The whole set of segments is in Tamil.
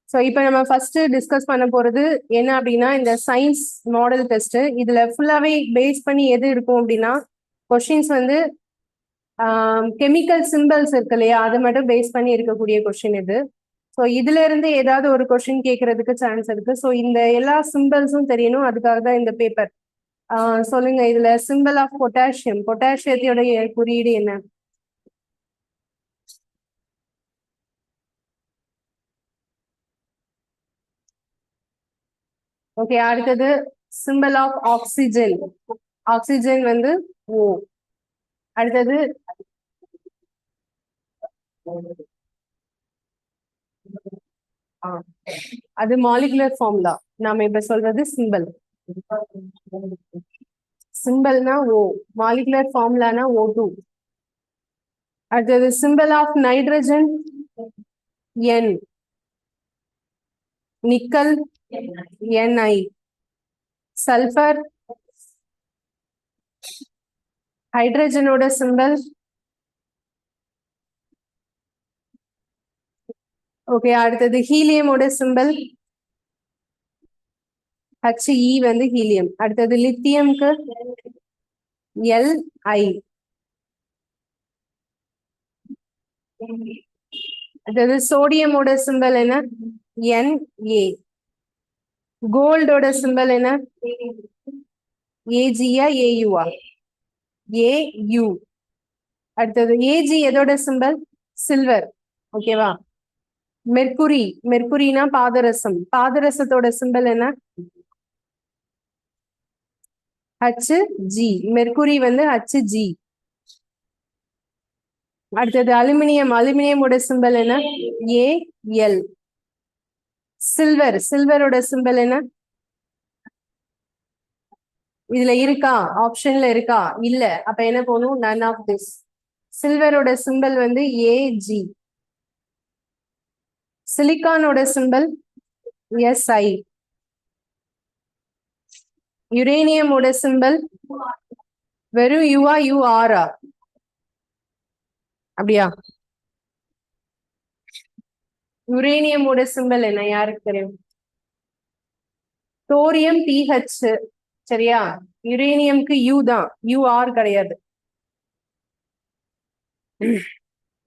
ஸோ இப்போ நம்ம ஃபர்ஸ்ட் டிஸ்கஸ் பண்ண போறது என்ன அப்படின்னா இந்த சயின்ஸ் மாடல் டெஸ்ட். இதுல ஃபுல்லாவே பேஸ் பண்ணி எது இருக்கும் அப்படின்னா கொஸ்டின்ஸ் வந்து கெமிக்கல் சிம்பிள்ஸ் இருக்கு இல்லையா, அதை மட்டும் பேஸ் பண்ணி இருக்கக்கூடிய கொஸ்டின் இது. ஸோ இதுல இருந்து ஏதாவது ஒரு கொஸ்டின் கேட்கறதுக்கு சான்ஸ் இருக்கு. ஸோ இந்த எல்லா சிம்பிள்ஸும் தெரியணும், அதுக்காக தான் இந்த பேப்பர். சொல்லுங்க, இதுல சிம்பிள் ஆஃப் பொட்டாசியம், பொட்டாசியத்தோடைய குறியீடு என்ன? ஓகே, அடுத்தது சிம்பிள் ஆஃப் ஆக்சிஜன், ஆக்சிஜன் வந்து ஓ. அடுத்தது அது மாலிகுலர் ஃபார்முலா, நாம இப்ப சொல்றது சிம்பிள். சிம்பிள்னா ஓ, மாலிகுலர் ஃபார்முலானா O2. அடுத்தது simple of nitrogen N, nickel Ni, sulphur, ஹைட்ரஜனோட சிம்பிள். ஓகே, அடுத்தது ஹீலியமோட சிம்பிள் He வந்து ஹீலியம். அடுத்தது லித்தியம்க்கு Li. அடுத்தது சோடியமோட சிம்பிள் என்ன? Na. கோல்டோட சிம்பிள் என்ன? Agயா Auவா? Au. அடுத்தது Ag எதோட சிம்பிள்? சில்வர். ஓகேவா? மெர்குரி, மெர்குரினா பாதரசம், பாதரசத்தோட சிம்பிள் என்ன? Hg. மெர்குரி வந்து Hg. அடுத்தது அலுமினியம், அலுமினியமோட சிம்பிள் என்ன? Al. சில்வர், சில்வரோட சிம்பிள் என்ன? இதுல இருக்கா, ஆப்ஷன்ல இருக்கா? இல்ல, அப்ப என்ன போகணும்? none of this. சில்வரோட சிம்பிள் வந்து Ag. சிலிக்கானோட சிம்பிள் Si. யுரேனியமோட சிம்பிள் வெறும் யூஆ யூஆரா? அப்படியா? யுரேனியமோட சிம்பிள் என்ன, யாருக்கு தெரியும்? Thorium PH. சரியா? யுரேனியம்க்கு U தான், UR கிடையாது.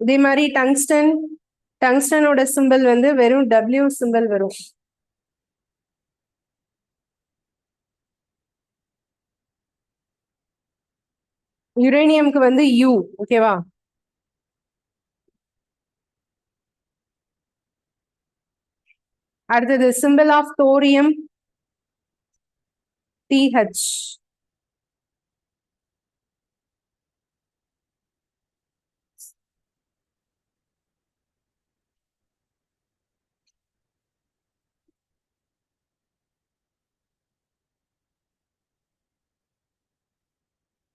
இதே மாதிரி டங்ஸ்டன், டங்ஸ்டனோட சிம்பிள் வந்து வெறும் W சிம்பிள் வரும். யுரேனியம்க்கு வந்து U. ஓகேவா? அடுத்தது simple of thorium TH.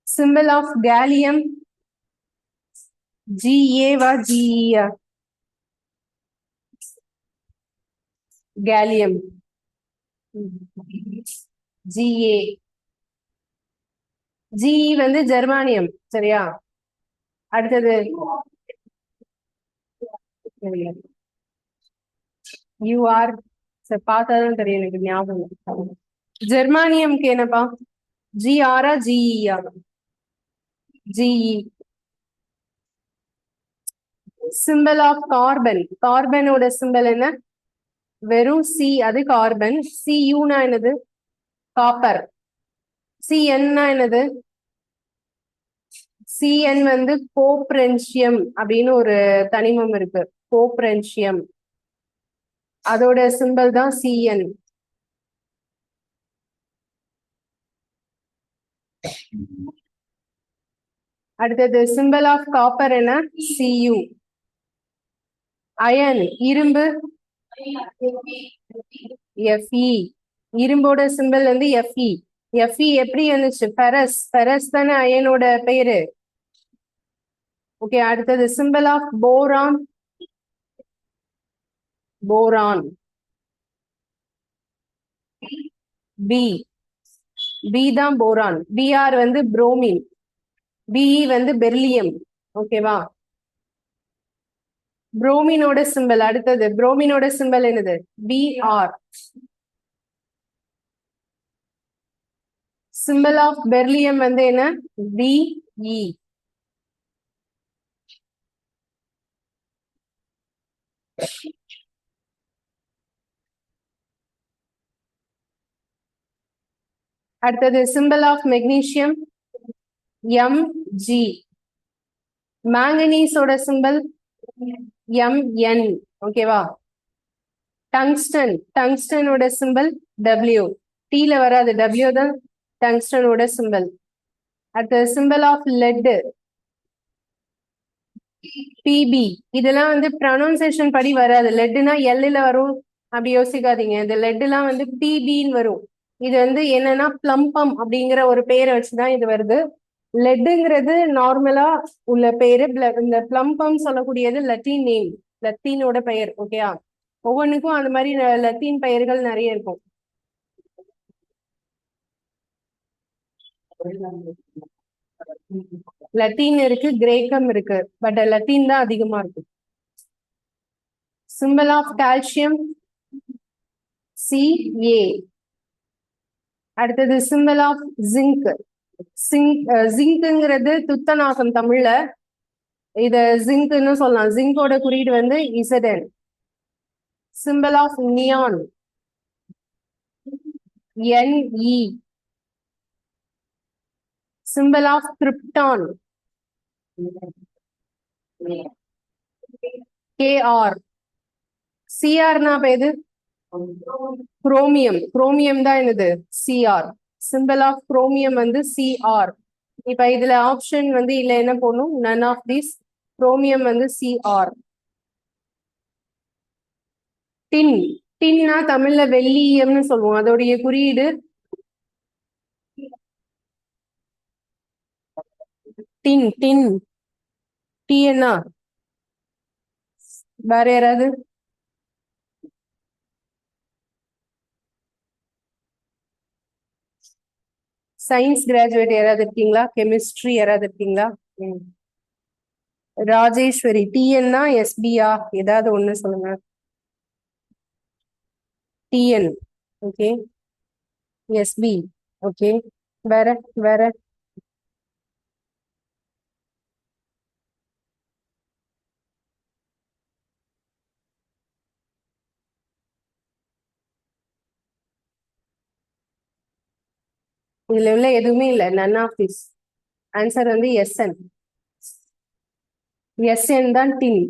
Simple of gallium GA GE. Gallium GA. GE வந்து ஜெர்மானியம். சரியா? அடுத்தது UR. பார்த்தாதான் தெரியும், எனக்கு ஞாபகம். ஜெர்மானியம்க்கு என்னப்பா? GR GE? GE. Symbol of carbon, கார்பனோட சிம்பிள் என்ன? வெறும் C, அது கார்பன். Cuனா என்னது? காப்பர். Cn என்னது? Cn வந்து கோப்ரென்சியம் அப்படின்னு ஒரு தனிமம் இருக்கு, கோப்ரென்சியம். அதோட சிம்பிள் தான் Cn. அடுத்தது சிம்பிள் ஆஃப் காப்பர் என்ன? Cu. அயன், இரும்பு Fe. இரும்போட சிம்பிள் வந்து Fe. Fe எப்படி இருந்துச்சு? ஃபெரஸ், ஃபெரஸ் தானே அயனோட பேரு. ஓகே, அடுத்தது simple of boron, boron B. B தான் போரான். Br வந்து புரோமின், Be வந்து பெர்லியம். ஓகேவா? புரோமினோட சிம்பல் அடுத்தது புரோமினோட சிம்பல் என்னது Br. சிம்பல் ஆஃப் பெர்லியம் வந்து என்ன Be. அடுத்தது சிம்பல் ஆஃப் மெக்னீசியம் Mg. மேங்கனீஸோட சிம்பல் Mn. ஓகேவா. டங்ஸ்டனோட சிம்பல் W. டீல வராது, W தான் டங்ஸ்டனோட சிம்பல். அடுத்தது சிம்பல் ஆஃப் லெட் Pb. இதெல்லாம் வந்து ப்ரொனவுன்சியேஷன் படி வராது. லெட்னா எல்ல வரும் அப்படி யோசிக்காதீங்க. இந்த லெட்லாம் வந்து பிபின்னு வரும். இது வந்து என்னன்னா பிளம்பம் அப்படிங்கிற ஒரு பேரை வச்சுதான் இது வருது. லெட்டுங்கிறது நார்மலா உள்ள பேரு. இந்த பிளம்பம் சொல்லக்கூடியது லத்தீன் நேம், லத்தீனோட பெயர். ஓகேயா. ஒவ்வொன்றுக்கும் அந்த மாதிரி லத்தீன் பெயர்கள் நிறைய இருக்கும். லத்தீன் இருக்கு, கிரேக்கம் இருக்கு, பட் லத்தீன் தான் அதிகமா இருக்கு. Symbol of calcium Ca. அடுத்தது சிம்பல் ஆஃப் ஜிங்க். ஜிங்க்ங்கிறது துத்தநாகம் தமிழ்ல. இத ஜிங்க்னு சொல்லலாம். ஜிங்கோட குறியீடு வந்து Zn. Symbol of neon Ne. Symbol of krypton Kr. Cr எது குரோமியம். குரோமியம் தான் என்னது Cr. சிம்பல் ஆஃப் குரோமியம் வந்து Cr. இப்ப இதுல ஆப்ஷன் வந்து இல்ல, என்ன போடணும், none of these. குரோமியம் வந்து Cr. டின். டின்னா தமிழ்ல வெள்ளீயம்னு சொல்லுவோம். அதோடைய குறியீடு டின். டின் டிஎன்னா. வேற யாராவது? சயின்ஸ் கிராஜுவேட் யாராவது இருக்கீங்களா? கெமிஸ்ட்ரி யாராவது இருக்கீங்களா? ராஜேஸ்வரி. டிஎன்னா எஸ்பியா ஏதாவது ஒண்ணு சொல்லுங்க. டிஎன். ஓகே. எஸ்பி. ஓகே. வேற வேற இதுல உள்ள எதுவுமே இல்ல. none of this. ஆன்சர் வந்து எஸ்என். எஸ்என் தான் டின்.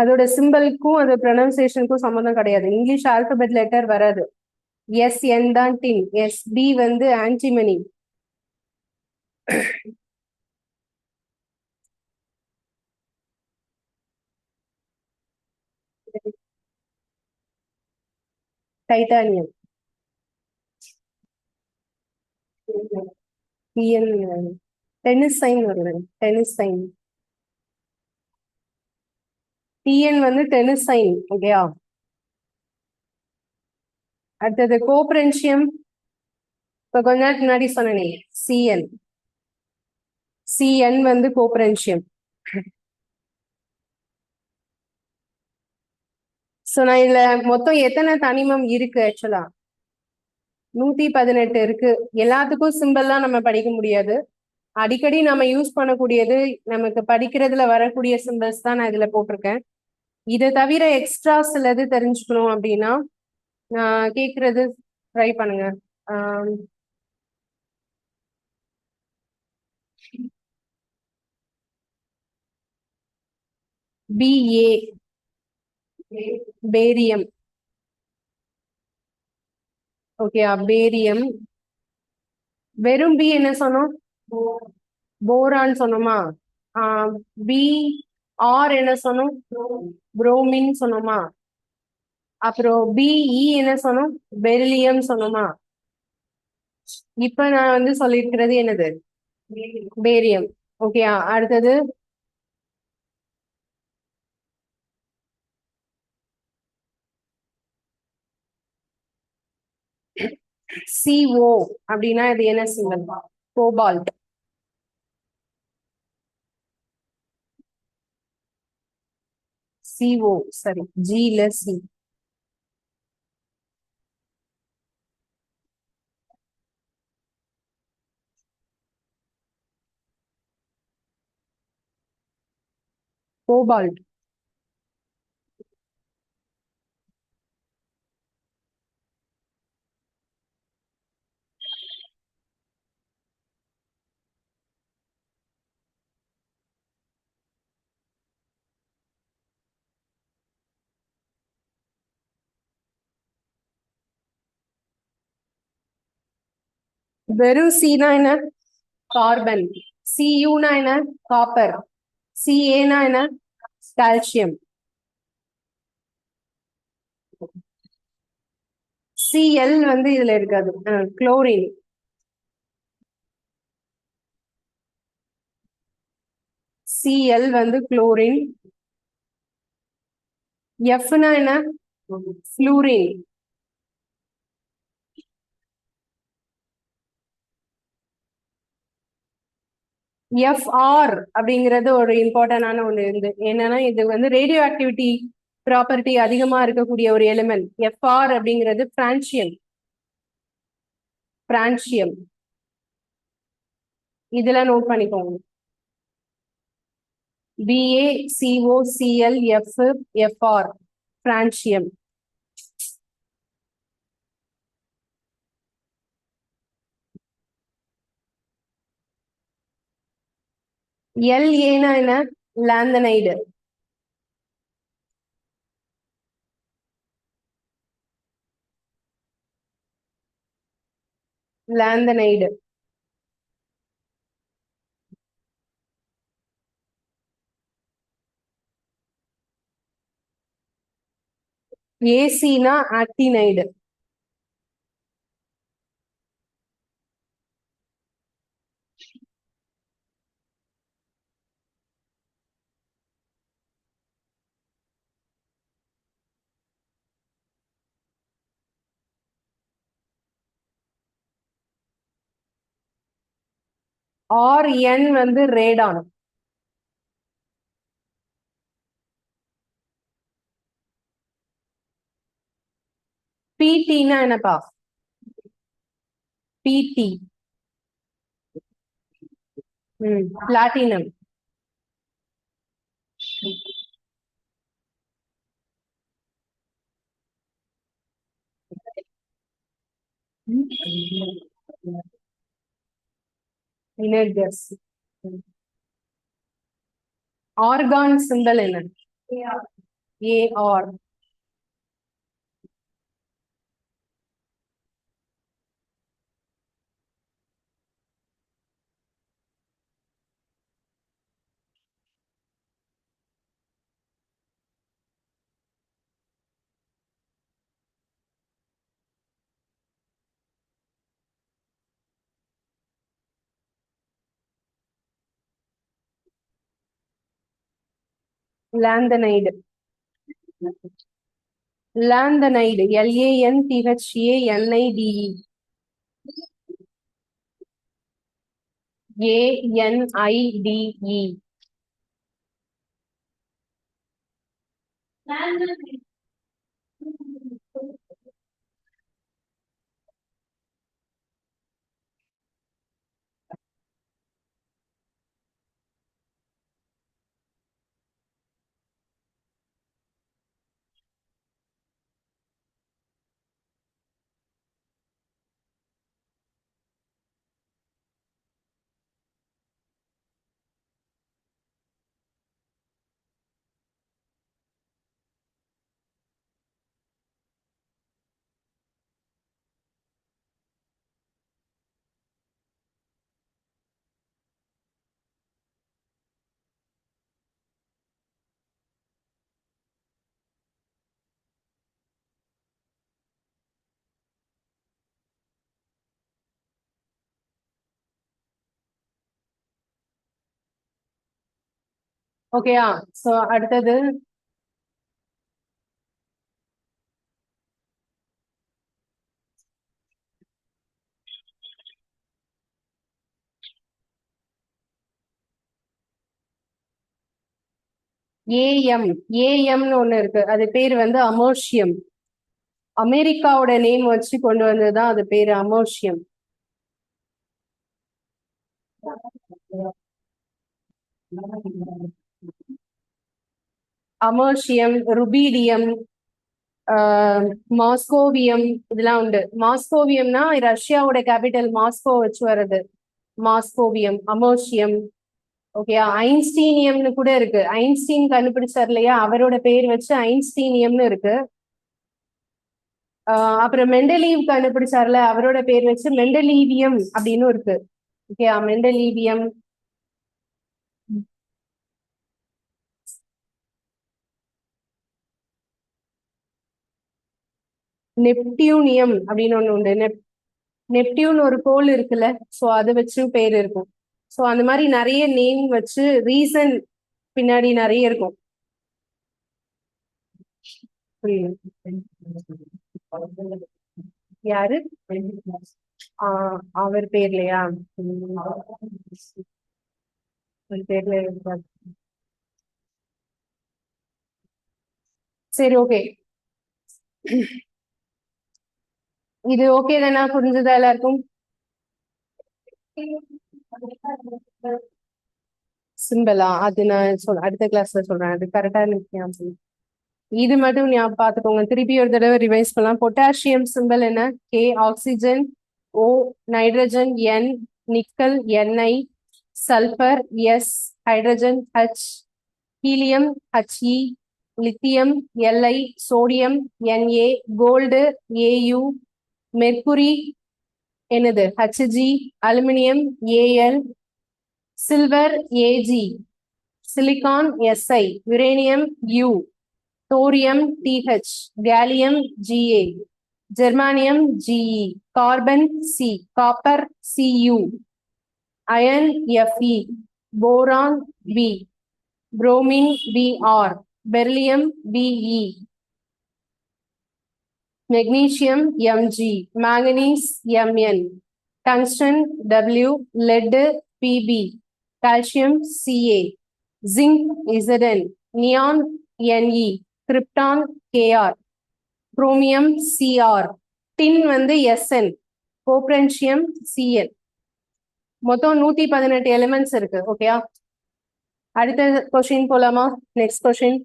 அதோட சிம்பலுக்கும் அது ப்ரொனன்சியேஷனுக்கும் சம்மந்தம் கிடையாது. இங்கிலீஷ் ஆல்பபெட் லெட்டர் வராது. எஸ்என் தான் டின். எஸ்பி வந்து antimony. Titanium. TN. Tennessine வருது. Tennessine. டிஎன் வந்து டென்னிஸ் சைன். ஓகேயா. அடுத்தது கோப்ரென்சியம். இப்ப கொஞ்ச நேரத்துக்கு முன்னாடி சொன்னேனே சிஎன். சிஎன் வந்து கோப்ரென்சியம். சோ நான் இதுல மொத்தம் எத்தனை தனிமம் இருக்கு? ஆக்சுவலா 118 இருக்கு. எல்லாத்துக்கும் சிம்பிள்லாம் நம்ம படிக்க முடியாது. அடிக்கடி நம்ம யூஸ் பண்ணக்கூடியது, நமக்கு படிக்கிறதுல வரக்கூடிய சிம்பிள்ஸ் தான் நான் இதுல போட்டிருக்கேன். இதை தவிர எக்ஸ்ட்ரா சிலது தெரிஞ்சுக்கணும் அப்படின்னா நான் கேக்குறது ட்ரை பண்ணுங்க. BA barium. ஓகே. பேரியம். வெறும் பி என்ன சொன்னோம்? போரான் சொன்னோமா? பி ஆர் என்ன சொன்னோம்? புரோமின் சொன்னோமா? அப்புறம் பிஇ என்ன சொன்னோம்? பெரிலியம் சொன்னோமா? இப்ப நான் வந்து சொல்லிருக்கிறது என்னது? பேரியம். ஓகே. அடுத்தது CO அப்படின்னா இது என்ன சிம்பல்? கோபால்ட். CO, சரி, G ல C. கோபால்ட். வெறும் C னா என்ன? கார்பன். Cuனா என்ன? காப்பர். Caனா என்ன? கால்சியம். Cl வந்து இதுல இருக்காது, குளோரின். Cl வந்து குளோரின். Fனா என்ன? ஃப்ளூரின். FR அப்படிங்கிறது ஒரு இம்பார்ட்டன்டான ஒண்ணு இருந்து என்னன்னா இது வந்து ரேடியோ ஆக்டிவிட்டி ப்ராப்பர்ட்டி அதிகமா இருக்கக்கூடிய ஒரு எலிமெண்ட். FR அப்படிங்கிறது பிரான்சியம். பிரான்சியம் இதெல்லாம் நோட் பண்ணிக்கோங்க. BaCOCl FR francium. LAனா என்ன? லாந்தனைடு. லாந்தனைடு. ACனா ஆக்டினைடு. RN வந்து ரேடான். PTனா என்னப்பா? PT. பிளாட்டினம். இனர்ஜஸ். ஆர்கான் சிம்பல் என்ன? AR. Lanthanide. Lanthanide LANTHANIDE. ANIDE. ஓகேயா? சோ அடுத்தது ஏஎம் ஏஎம்னு ஒண்ணு இருக்கு, அது பேர் வந்து அமோர்ஷியம். அமெரிக்காவோட நேம் வச்சு கொண்டு வந்ததுதான் அது பேரு அமோர்ஷியம். அமோர்ஷியம், ருபீடியம், மாஸ்கோவியம், இதெல்லாம் உண்டு. மாஸ்கோவியம்னா ரஷ்யாவோட கேபிட்டல் மாஸ்கோ வச்சு வர்றது, மாஸ்கோவியம், அமோர்ஷியம். ஓகே, ஐன்ஸ்டீனியம்னு கூட இருக்கு. ஐன்ஸ்டீன் கண்டுபிடிச்சார் இல்லையா, அவரோட பேர் வச்சு ஐன்ஸ்டீனியம்னு இருக்கு. அப்புறம் மெண்டலீவ் கண்டுபிடிச்சார்ல, அவரோட பேர் வச்சு மெண்டலீவியம் அப்படின்னு இருக்கு. ஓகே, மெண்டலீவியம். நெப்டியூனியம் அப்படின்னு ஒண்ணு உண்டு. நெப்டியூன் ஒரு கோள் இருக்குல்ல, சோ அதை வச்சு பேர் இருக்கும். சோ அந்த மாதிரி நிறைய நேம் வச்சு ரீசன் பின்னாடி நிறைய இருக்கும். யாரு? அவர் பேர்லயா? பேர்ல சரி, ஓகே. இது ஓகே தானா? புரிஞ்சதா எல்லாருக்கும்? சிம்பிளா அது நான் அடுத்த கிளாஸ்ல சொல்றேன், அது கரெக்டா ஞாபகம். இது மட்டும் ஞாபகம் பார்த்துக்கோங்க, திருப்பி ஒரு தடவை ரிவைஸ் பண்ணலாம். பொட்டாசியம் சிம்பிள் என்ன? K. Oxygen O, nitrogen N, nickel Ni, sulphur S, hydrogen H, helium He, lithium Li, sodium Na, gold Au, mercury என்னது Hg, aluminium Al, silver Ag, silicon Si, uranium U, thorium TH, gallium Ga, germanium Ge, carbon C, copper Cu, iron Fe, boron B, bromine Br, beryllium Be, magnesium Mg, manganese Mn, tungsten W, lead Pb, calcium Ca, zinc Zn, neon Ne, krypton Kr, chromium Cr, டின் வந்து Sn, கோப்ரன்சியம் Cl. மொத்தம் 118 எலிமெண்ட்ஸ் இருக்கு. ஓகேயா? அடுத்த கொஸ்டின் போலாமா? Next question.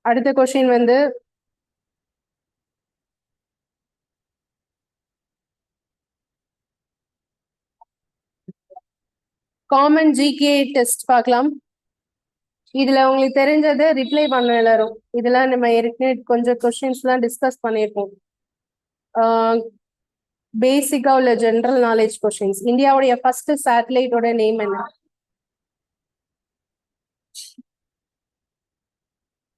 அடுத்த கொஸ்டின் வந்து காமன் ஜிகே டெஸ்ட் பார்க்கலாம். இதுல உங்களுக்கு தெரிஞ்சதை ரிப்ளை பண்ண எல்லாரும். இதெல்லாம் நம்ம ஏற்கனவே கொஞ்சம் கொஸ்டின்ஸ் எல்லாம் டிஸ்கஸ் பண்ணியிருக்கோம். பேசிக்கா உள்ள ஜெனரல் நாலேஜ் கொஸ்டின்ஸ். இந்தியாவுடைய ஃபர்ஸ்ட் சேட்டலைட்டோட நேம் என்ன?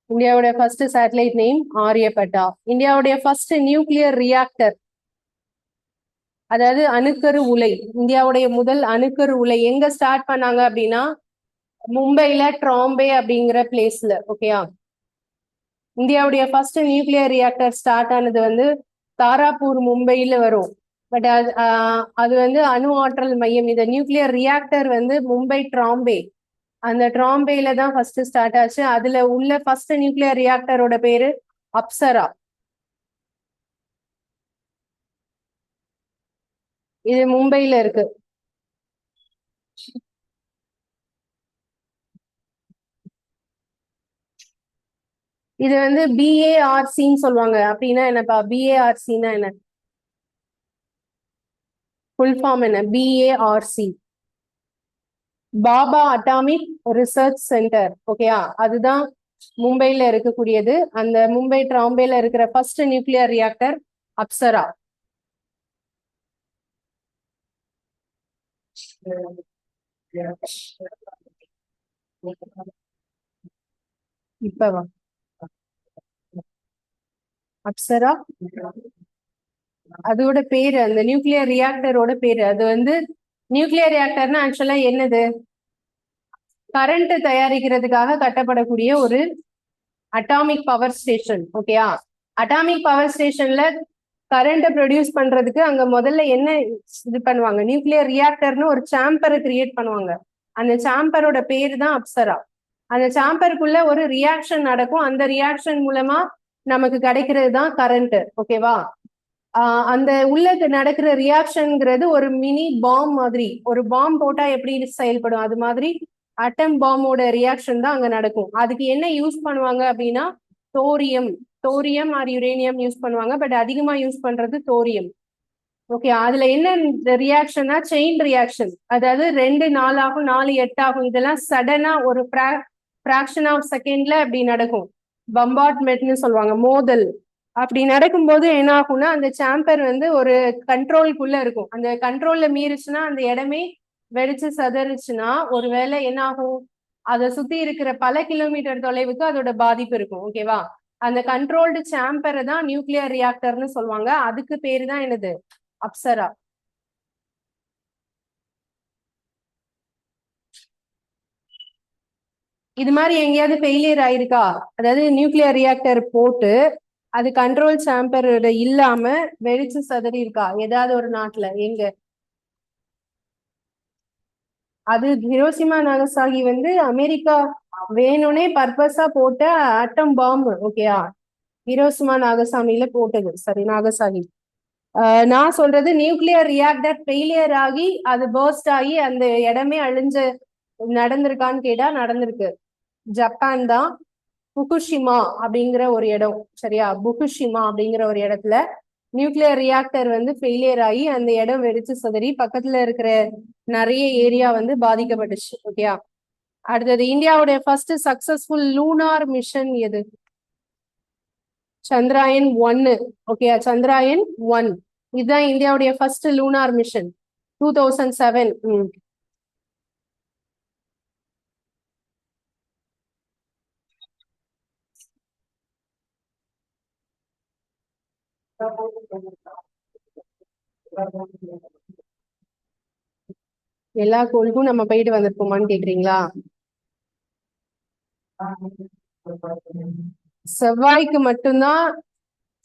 இந்தியாவுடைய ஃபர்ஸ்ட் சேட்டலைட் நேம் ஆரியப்பட்டா. இந்தியாவுடைய ஃபர்ஸ்ட் நியூக்ளியர் ரியாக்டர், அதாவது அணுக்கரு உலை, இந்தியாவுடைய முதல் அணுக்கரு உலை எங்க ஸ்டார்ட் பண்ணாங்க அப்படின்னா மும்பைல ட்ராம்பே அப்படிங்கிற பிளேஸ்ல. ஓகேயா? இந்தியாவுடைய ஃபர்ஸ்ட் நியூக்ளியர் ரியாக்டர் ஸ்டார்ட் ஆனது வந்து தாராப்பூர், மும்பையில வரும். பட் அது வந்து அணு ஆற்றல் மையம். இந்த நியூக்ளியர் ரியாக்டர் வந்து மும்பை ட்ராம்பே, அந்த ட்ராம்பேல தான் ஃபர்ஸ்ட் ஸ்டார்ட் ஆச்சு. அதுல உள்ள ஃபர்ஸ்ட் நியூக்ளியர் ரியாக்டரோட பேரு அப்சரா. இது மும்பைல இருக்கு. இது வந்து BARCன்னு சொல்லுவாங்க. அப்படின்னா என்னப்பா BARCன்னா என்ன? ஃபுல் ஃபார்ம் என்ன? BARC, Bhabha atomic research centre. ஓகேயா? அதுதான் மும்பைல இருக்கக்கூடியது. அந்த மும்பை ட்ராம்பேல இருக்கிற ஃபர்ஸ்ட் நியூக்ளியர் ரியாக்டர் அப்சரா. இப்பவா அப்சரா அதோட பேரு, அந்த நியூக்ளியர் ரியாக்டரோட பேரு. அது வந்து நியூக்ளியர் ரியாக்டர்னா ஆக்சுவலா என்னது? கரண்ட் தயாரிக்கிறதுக்காக கட்டப்படக்கூடிய ஒரு அட்டாமிக் பவர் ஸ்டேஷன். ஓகேயா? அட்டாமிக் பவர் ஸ்டேஷன்ல கரண்ட்டை ப்ரொடியூஸ் பண்றதுக்கு அங்க முதல்ல என்ன இது பண்ணுவாங்க, நியூக்ளியர் ரியாக்டர்னு ஒரு சாம்பரை கிரியேட் பண்ணுவாங்க. அந்த சாம்பரோட பேரு தான் அப்சரா. அந்த சாம்பருக்குள்ள ஒரு ரியாக்ஷன் நடக்கும். அந்த ரியாக்ஷன் மூலமா நமக்கு கிடைக்கிறது தான் கரண்ட். ஓகேவா? அந்த உள்ள நடக்கிற ரியாக்ஷன்ங்கிறது ஒரு மினி பாம் மாதிரி. ஒரு பாம் போட்டா எப்படி செயல்படும் அது மாதிரி அட்டம் பாம்போட ரியாக்ஷன் தான் அங்க நடக்கும். அதுக்கு என்ன யூஸ் பண்ணுவாங்க அப்படின்னா thorium. Thorium or uranium use பண்ணுவாங்க. பட் அதிகமா யூஸ் பண்றது தோரியம். ஓகே, அதுல என்ன ரியாக்ஷன்னா செயின் ரியாக்ஷன். அதாவது 2 4 ஆகும், 4 8 ஆகும். இதெல்லாம் சடனா ஒரு ஃபிராக்ஷன் ஆஃப் செகண்ட்ல அப்படி நடக்கும். பம்பார்ட்மெண்ட்னு சொல்லுவாங்க, மோதல். அப்படி நடக்கும்போது என்ன ஆகும்னா அந்த சாம்பர் வந்து ஒரு கண்ட்ரோல்குள்ள இருக்கும். அந்த கண்ட்ரோல்ல மீறிச்சுன்னா அந்த இடமே வெடிச்சு சதறிச்சுன்னா ஒருவேளை என்ன ஆகும், அதை சுத்தி இருக்கிற பல கிலோமீட்டர் தொலைவுக்கு அதோட பாதிப்பு இருக்கும். ஓகேவா? அந்த கண்ட்ரோல்டு சாம்பரை தான் நியூக்ளியர் ரியாக்டர்னு சொல்லுவாங்க. அதுக்கு பேரு தான் என்னது, அப்சரா. இது மாதிரி எங்கேயாவது ஃபெயிலியர் ஆயிருக்கா? அதாவது நியூக்ளியர் ரியாக்டர் போட்டு அது கண்ட்ரோல் சாம்பர் இல்லாம வெடிச்சு சதறி இருக்கா ஏதாவது ஒரு நாட்டுல? எங்க? அது ஹிரோஷிமா நாகசாகி வந்து அமெரிக்கா வேணும்னே பர்பஸா போட்ட அட்டம் பாம்பு. ஓகேயா? ஹிரோஷிமா நாகசாமியில போட்டது. சரி, நாகசாகி. நான் சொல்றது நியூக்ளியர் ரியாக்டர் ஃபெயிலியர் ஆகி அது பர்ஸ்ட் ஆகி அந்த இடமே அழிஞ்சு நடந்திருக்கான்னு கேட்டா நடந்திருக்கு. ஜப்பான் தான். புகுஷிமா அப்படிங்கிற ஒரு இடம். சரியா? புகுஷிமா அப்படிங்கிற ஒரு இடத்துல நியூக்ளியர் ரியாக்டர் வந்து ஃபெயிலியர் ஆகி அந்த இடம் வெடிச்சு சதறி பக்கத்துல இருக்கிற நிறைய ஏரியா வந்து பாதிக்கப்பட்டுச்சு. ஓகேயா? அடுத்தது இந்தியாவுடைய ஃபர்ஸ்ட் சக்சஸ்ஃபுல் லூனார் மிஷன் எது? சந்திராயன் 1. ஓகேயா? சந்திராயன் 1 இதுதான் இந்தியாவுடைய ஃபர்ஸ்ட் லூனார் மிஷன். 2007. எல்லா கோளுக்கும் நம்ம போயிட்டு வந்திருப்போமான்னு கேக்குறீங்களா? செவ்வாய்க்கு மட்டும்தான்.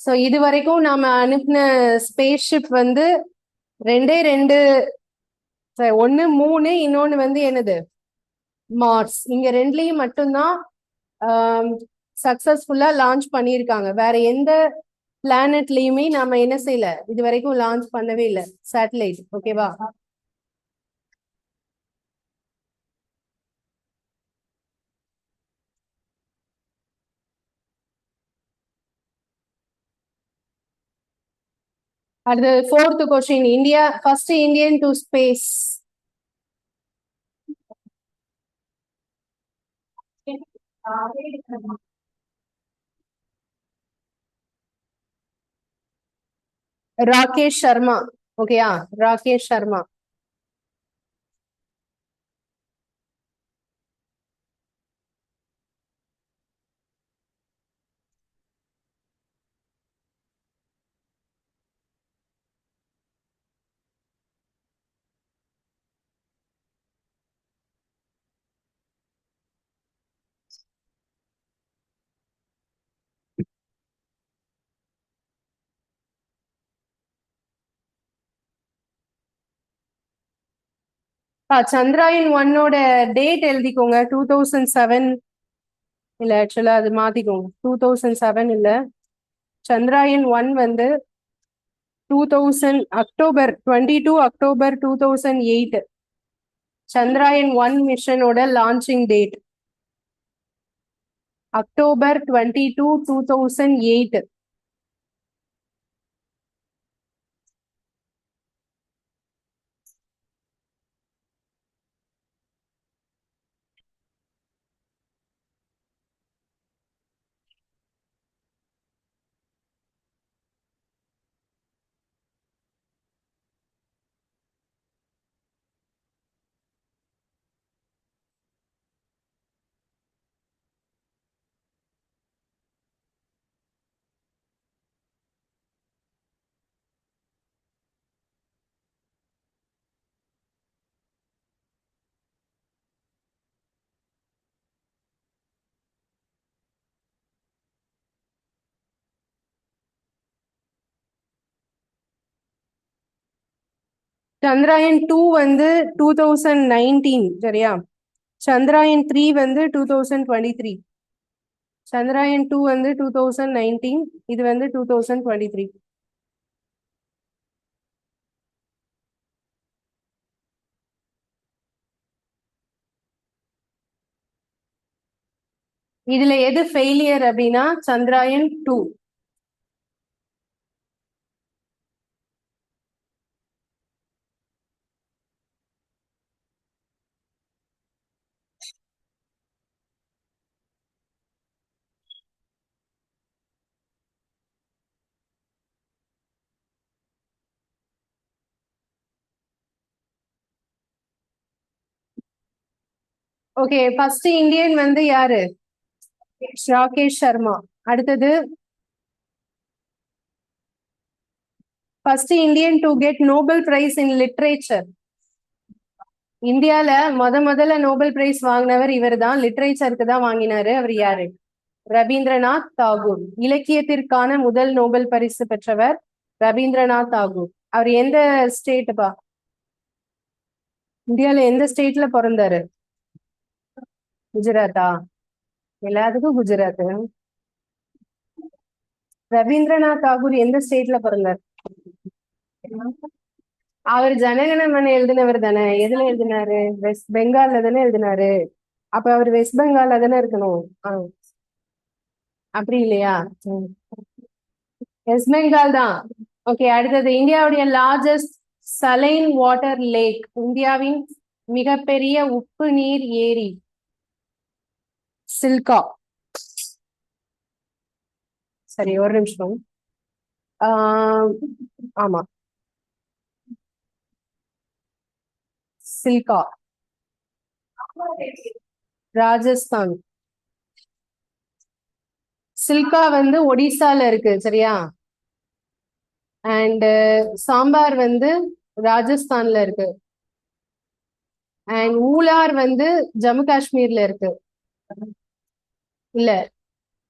சோ இது வரைக்கும் நாம அனுப்பின ஸ்பேஸ் ஷிப் வந்து ரெண்டே ரெண்டு. ஒன்னு மூணு, இன்னொன்னு வந்து என்னது, மார்ஸ். இங்க ரெண்டுலயும் மட்டும்தான் சக்சஸ்ஃபுல்லா லான்ச் பண்ணியிருக்காங்க. வேற எந்த பிளானட்லயுமே நாம என்ன செய்யல, இது வரைக்கும் லான்ச் பண்ணவே இல்லை சேட்டலைட். ஓகேவா? அடுத்து fourth question. India first Indian to space. Rakesh Sharma. ஓகேயா? ராகேஷ் சர்மா. சந்திராயன் 1ஓட டேட் எழுதிக்கோங்க. 2007. இல்ல, ஆக்சுவலா அது மாத்திக்கோங்க. 2007 இல்ல. சந்திராயன் 1 வந்து 2000 அக்டோபர் 22 அக்டோபர் 2008. சந்திராயன் 1 மிஷனோட லான்ச்சிங் டேட் அக்டோபர் 22 2008. சந்திராயன் 2 வந்து 2019 சரியா? சந்திராயன் 3 வந்து 2023. சந்திராயன் 2 வந்து 2019, இது வந்து 2023. இதுல எது ஃபெயிலியர் அப்படின்னா சந்திராயன் 2. ஓகே, ஃபர்ஸ்ட் இந்தியன் வந்து யாரு? ராகேஷ் சர்மா. அடுத்தது first Indian to get Nobel prize in literature. இந்தியால முதல்ல நோபல் பிரைஸ் வாங்கினவர் இவர் தான், லிட்ரேச்சருக்கு தான் வாங்கினாரு. அவர் யாரு? ரவீந்திரநாத் தாகூர். இலக்கியத்திற்கான முதல் நோபல் பரிசு பெற்றவர் ரவீந்திரநாத் தாகூர். அவர் எந்த ஸ்டேட்டுப்பா? இந்தியால எந்த ஸ்டேட்ல பிறந்தாரு? குஜராத்தா? எல்லாத்துக்கும் குஜராத். ரவீந்திரநாத் தாகூர் எந்த ஸ்டேட்ல பிறந்தார்? அவர் ஜனகணமன எழுதினவர் தானே? எதுல எழுதினாரு? வெஸ்ட் பெங்கால்ல தானே எழுதினாரு. அப்ப அவர் வெஸ்ட் பெங்கால்ல தானே இருக்கணும். அப்படி இல்லையா? வெஸ்ட் பெங்கால் தான். ஓகே, அடுத்தது இந்தியாவுடைய லார்ஜஸ்ட் சலைன் வாட்டர் லேக். இந்தியாவின் மிகப்பெரிய உப்பு நீர் ஏரி சில்கா. சரி, ஒரு நிமிஷம். ஆமா, சில்கா, ராஜஸ்தான். சில்கா வந்து ஒடிசால இருக்கு சரியா? அண்ட் சாம்பார் வந்து ராஜஸ்தான்ல இருக்கு. அண்ட் ஊலார் வந்து ஜம்மு காஷ்மீர்ல இருக்கு. இல்ல,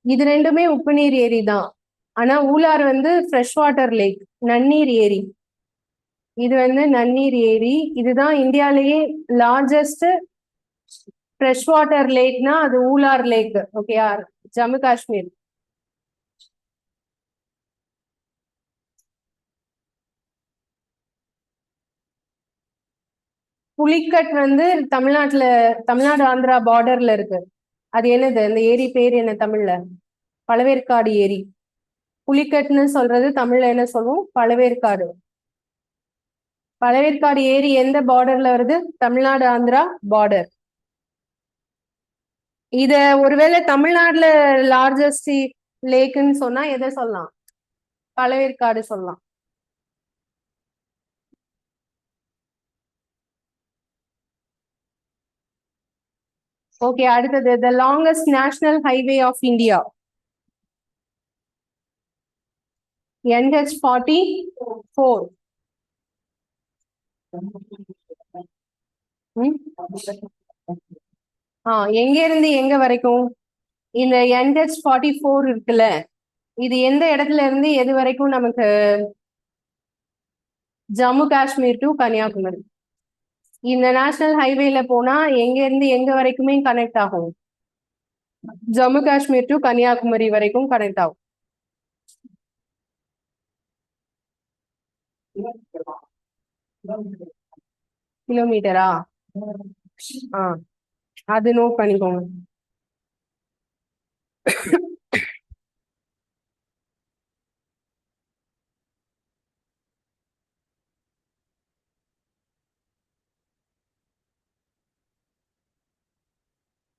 இது ரெண்டுமே உப்பு நீர் ஏரி தான். ஆனா ஊலார் வந்து ஃப்ரெஷ் வாட்டர் லேக், நன்னீர் ஏரி. இது வந்து நன்னீர் ஏரி. இதுதான் இந்தியாலேயே லார்ஜஸ்ட் ஃப்ரெஷ் வாட்டர் லேக்னா அது ஊலார் லேக். ஓகேயா? ஜம்மு காஷ்மீர். புலிக்கட் வந்து தமிழ்நாடு ஆந்திரா பார்டர்ல இருக்கு. அது என்னது? அந்த ஏரி பேர் என்ன தமிழ்ல? பழவேற்காடு ஏரி. புலிக்கட்னு சொல்றது தமிழ்ல என்ன சொல்லுவோம்? பழவேற்காடு. பழவேற்காடு ஏரி எந்த பார்டர்ல வருது? தமிழ்நாடு ஆந்திரா பார்டர். இத ஒருவேளை தமிழ்நாட்டுல லார்ஜஸ்ட் லேக்குன்னு சொன்னா எதை சொல்லலாம்? பழவேற்காடு சொல்லலாம். ஓகே, அடுத்தது the longest national highway of India. NH-44. எங்க இருந்து எங்க வரைக்கும்? இந்த NH-44 இருக்குல்ல, இது எந்த இடத்துல இருந்து எது வரைக்கும் நமக்கு? ஜம்மு காஷ்மீர் டு கன்னியாகுமரி. இந்த நேஷனல் ஹைவேல போனா எங்க இருந்து எங்க வரைக்குமே கனெக்ட் ஆகும்? ஜம்மு காஷ்மீர் டு கன்னியாகுமரி வரைக்கும் கனெக்ட் ஆகும். கிலோமீட்டரா? அது நோட் பண்ணிக்கோங்க.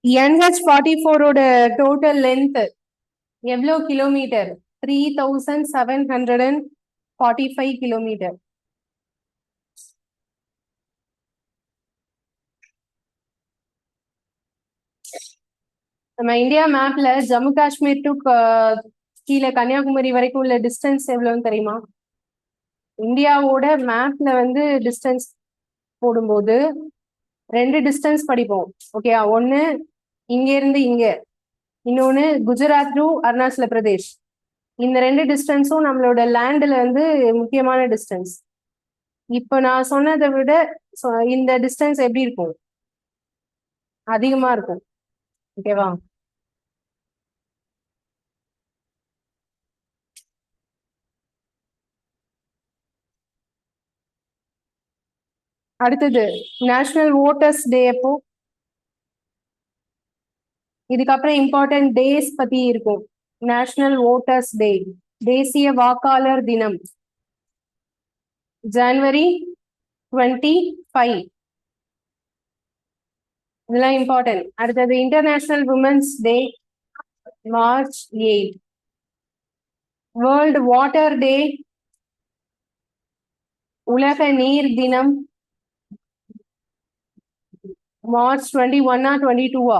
NH-44ஓட டோட்டல் லென்த் எவ்வளோ கிலோமீட்டர்? 3745 கிலோமீட்டர். நம்ம இந்தியா மேப்ல ஜம்மு காஷ்மீர் டு கீழே கன்னியாகுமரி வரைக்கும் உள்ள டிஸ்டன்ஸ் எவ்வளவுன்னு தெரியுமா? இந்தியாவோட மேப்ல வந்து டிஸ்டன்ஸ் போடும்போது ரெண்டு டிஸ்டன்ஸ் படிப்போம். ஓகேயா? ஒன்னு இங்க இருந்து இங்க, இன்னொன்னு குஜராத் டு அருணாச்சல பிரதேஷ். இந்த ரெண்டு டிஸ்டன்ஸும் நம்மளோட லேண்ட்ல வந்து முக்கியமான டிஸ்டன்ஸ். இப்போ நான் சொன்னதை விட இந்த டிஸ்டன்ஸ் எப்படி இருக்கும்? அதிகமா இருக்கும். ஓகேவா? அடுத்தது நேஷனல் ஓட்டர்ஸ் டே எப்போ? இதுக்கப்புறம் இம்பார்ட்டன்ட் டேஸ் பத்தி இருக்கும். நேஷனல் ஓட்டர்ஸ் டே, தேசிய வாக்காளர் தினம், ஜனவரி 25. இதெல்லாம் இம்பார்ட்டன்ட். அடுத்தது இன்டர்நேஷனல் உமன்ஸ் டே, மார்ச் 8. வேர்ல்டு வாட்டர் டே, உலக நீர் தினம், மார்ச் 21 22.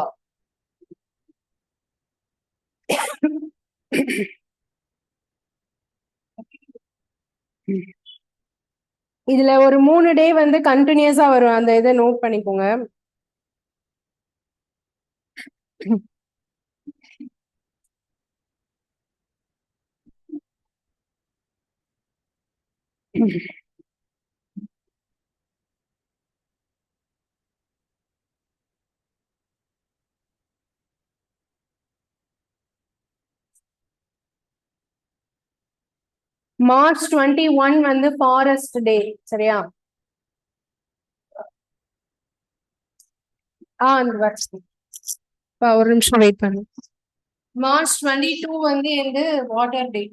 இதுல ஒரு 3 டே வந்து கண்டினியூஸா வரும், அந்த இதை நோட் பண்ணிக்கோங்க. மார்ச் 21 வந்து ஃபாரஸ்ட் டே. சரியா? அந்த வருஷம் ஒரு நிமிஷம் வெயிட் பண்ணு. மார்ச் 22 வந்து எந்த வாட்டர் டே?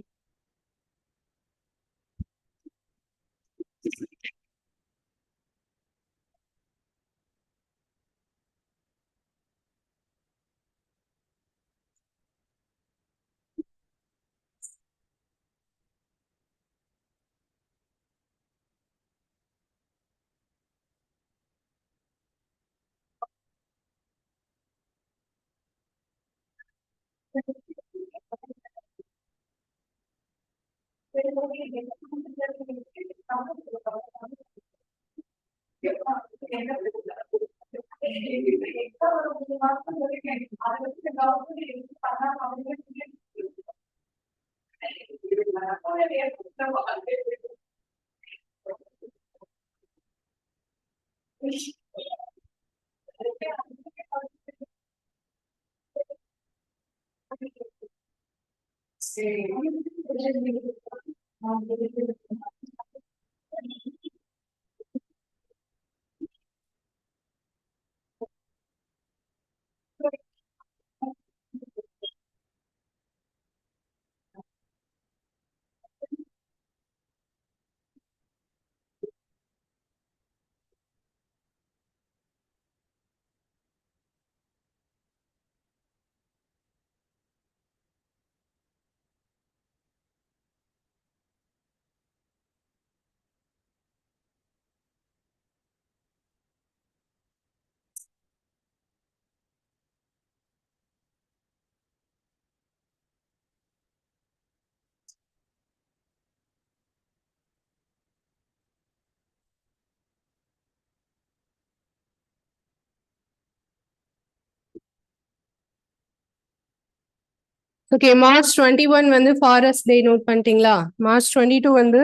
ஓகே, மார்ச் 21 வந்து ஃபாரஸ்ட் டே நோட் பண்ணிட்டீங்களா? மார்ச் 22 வந்து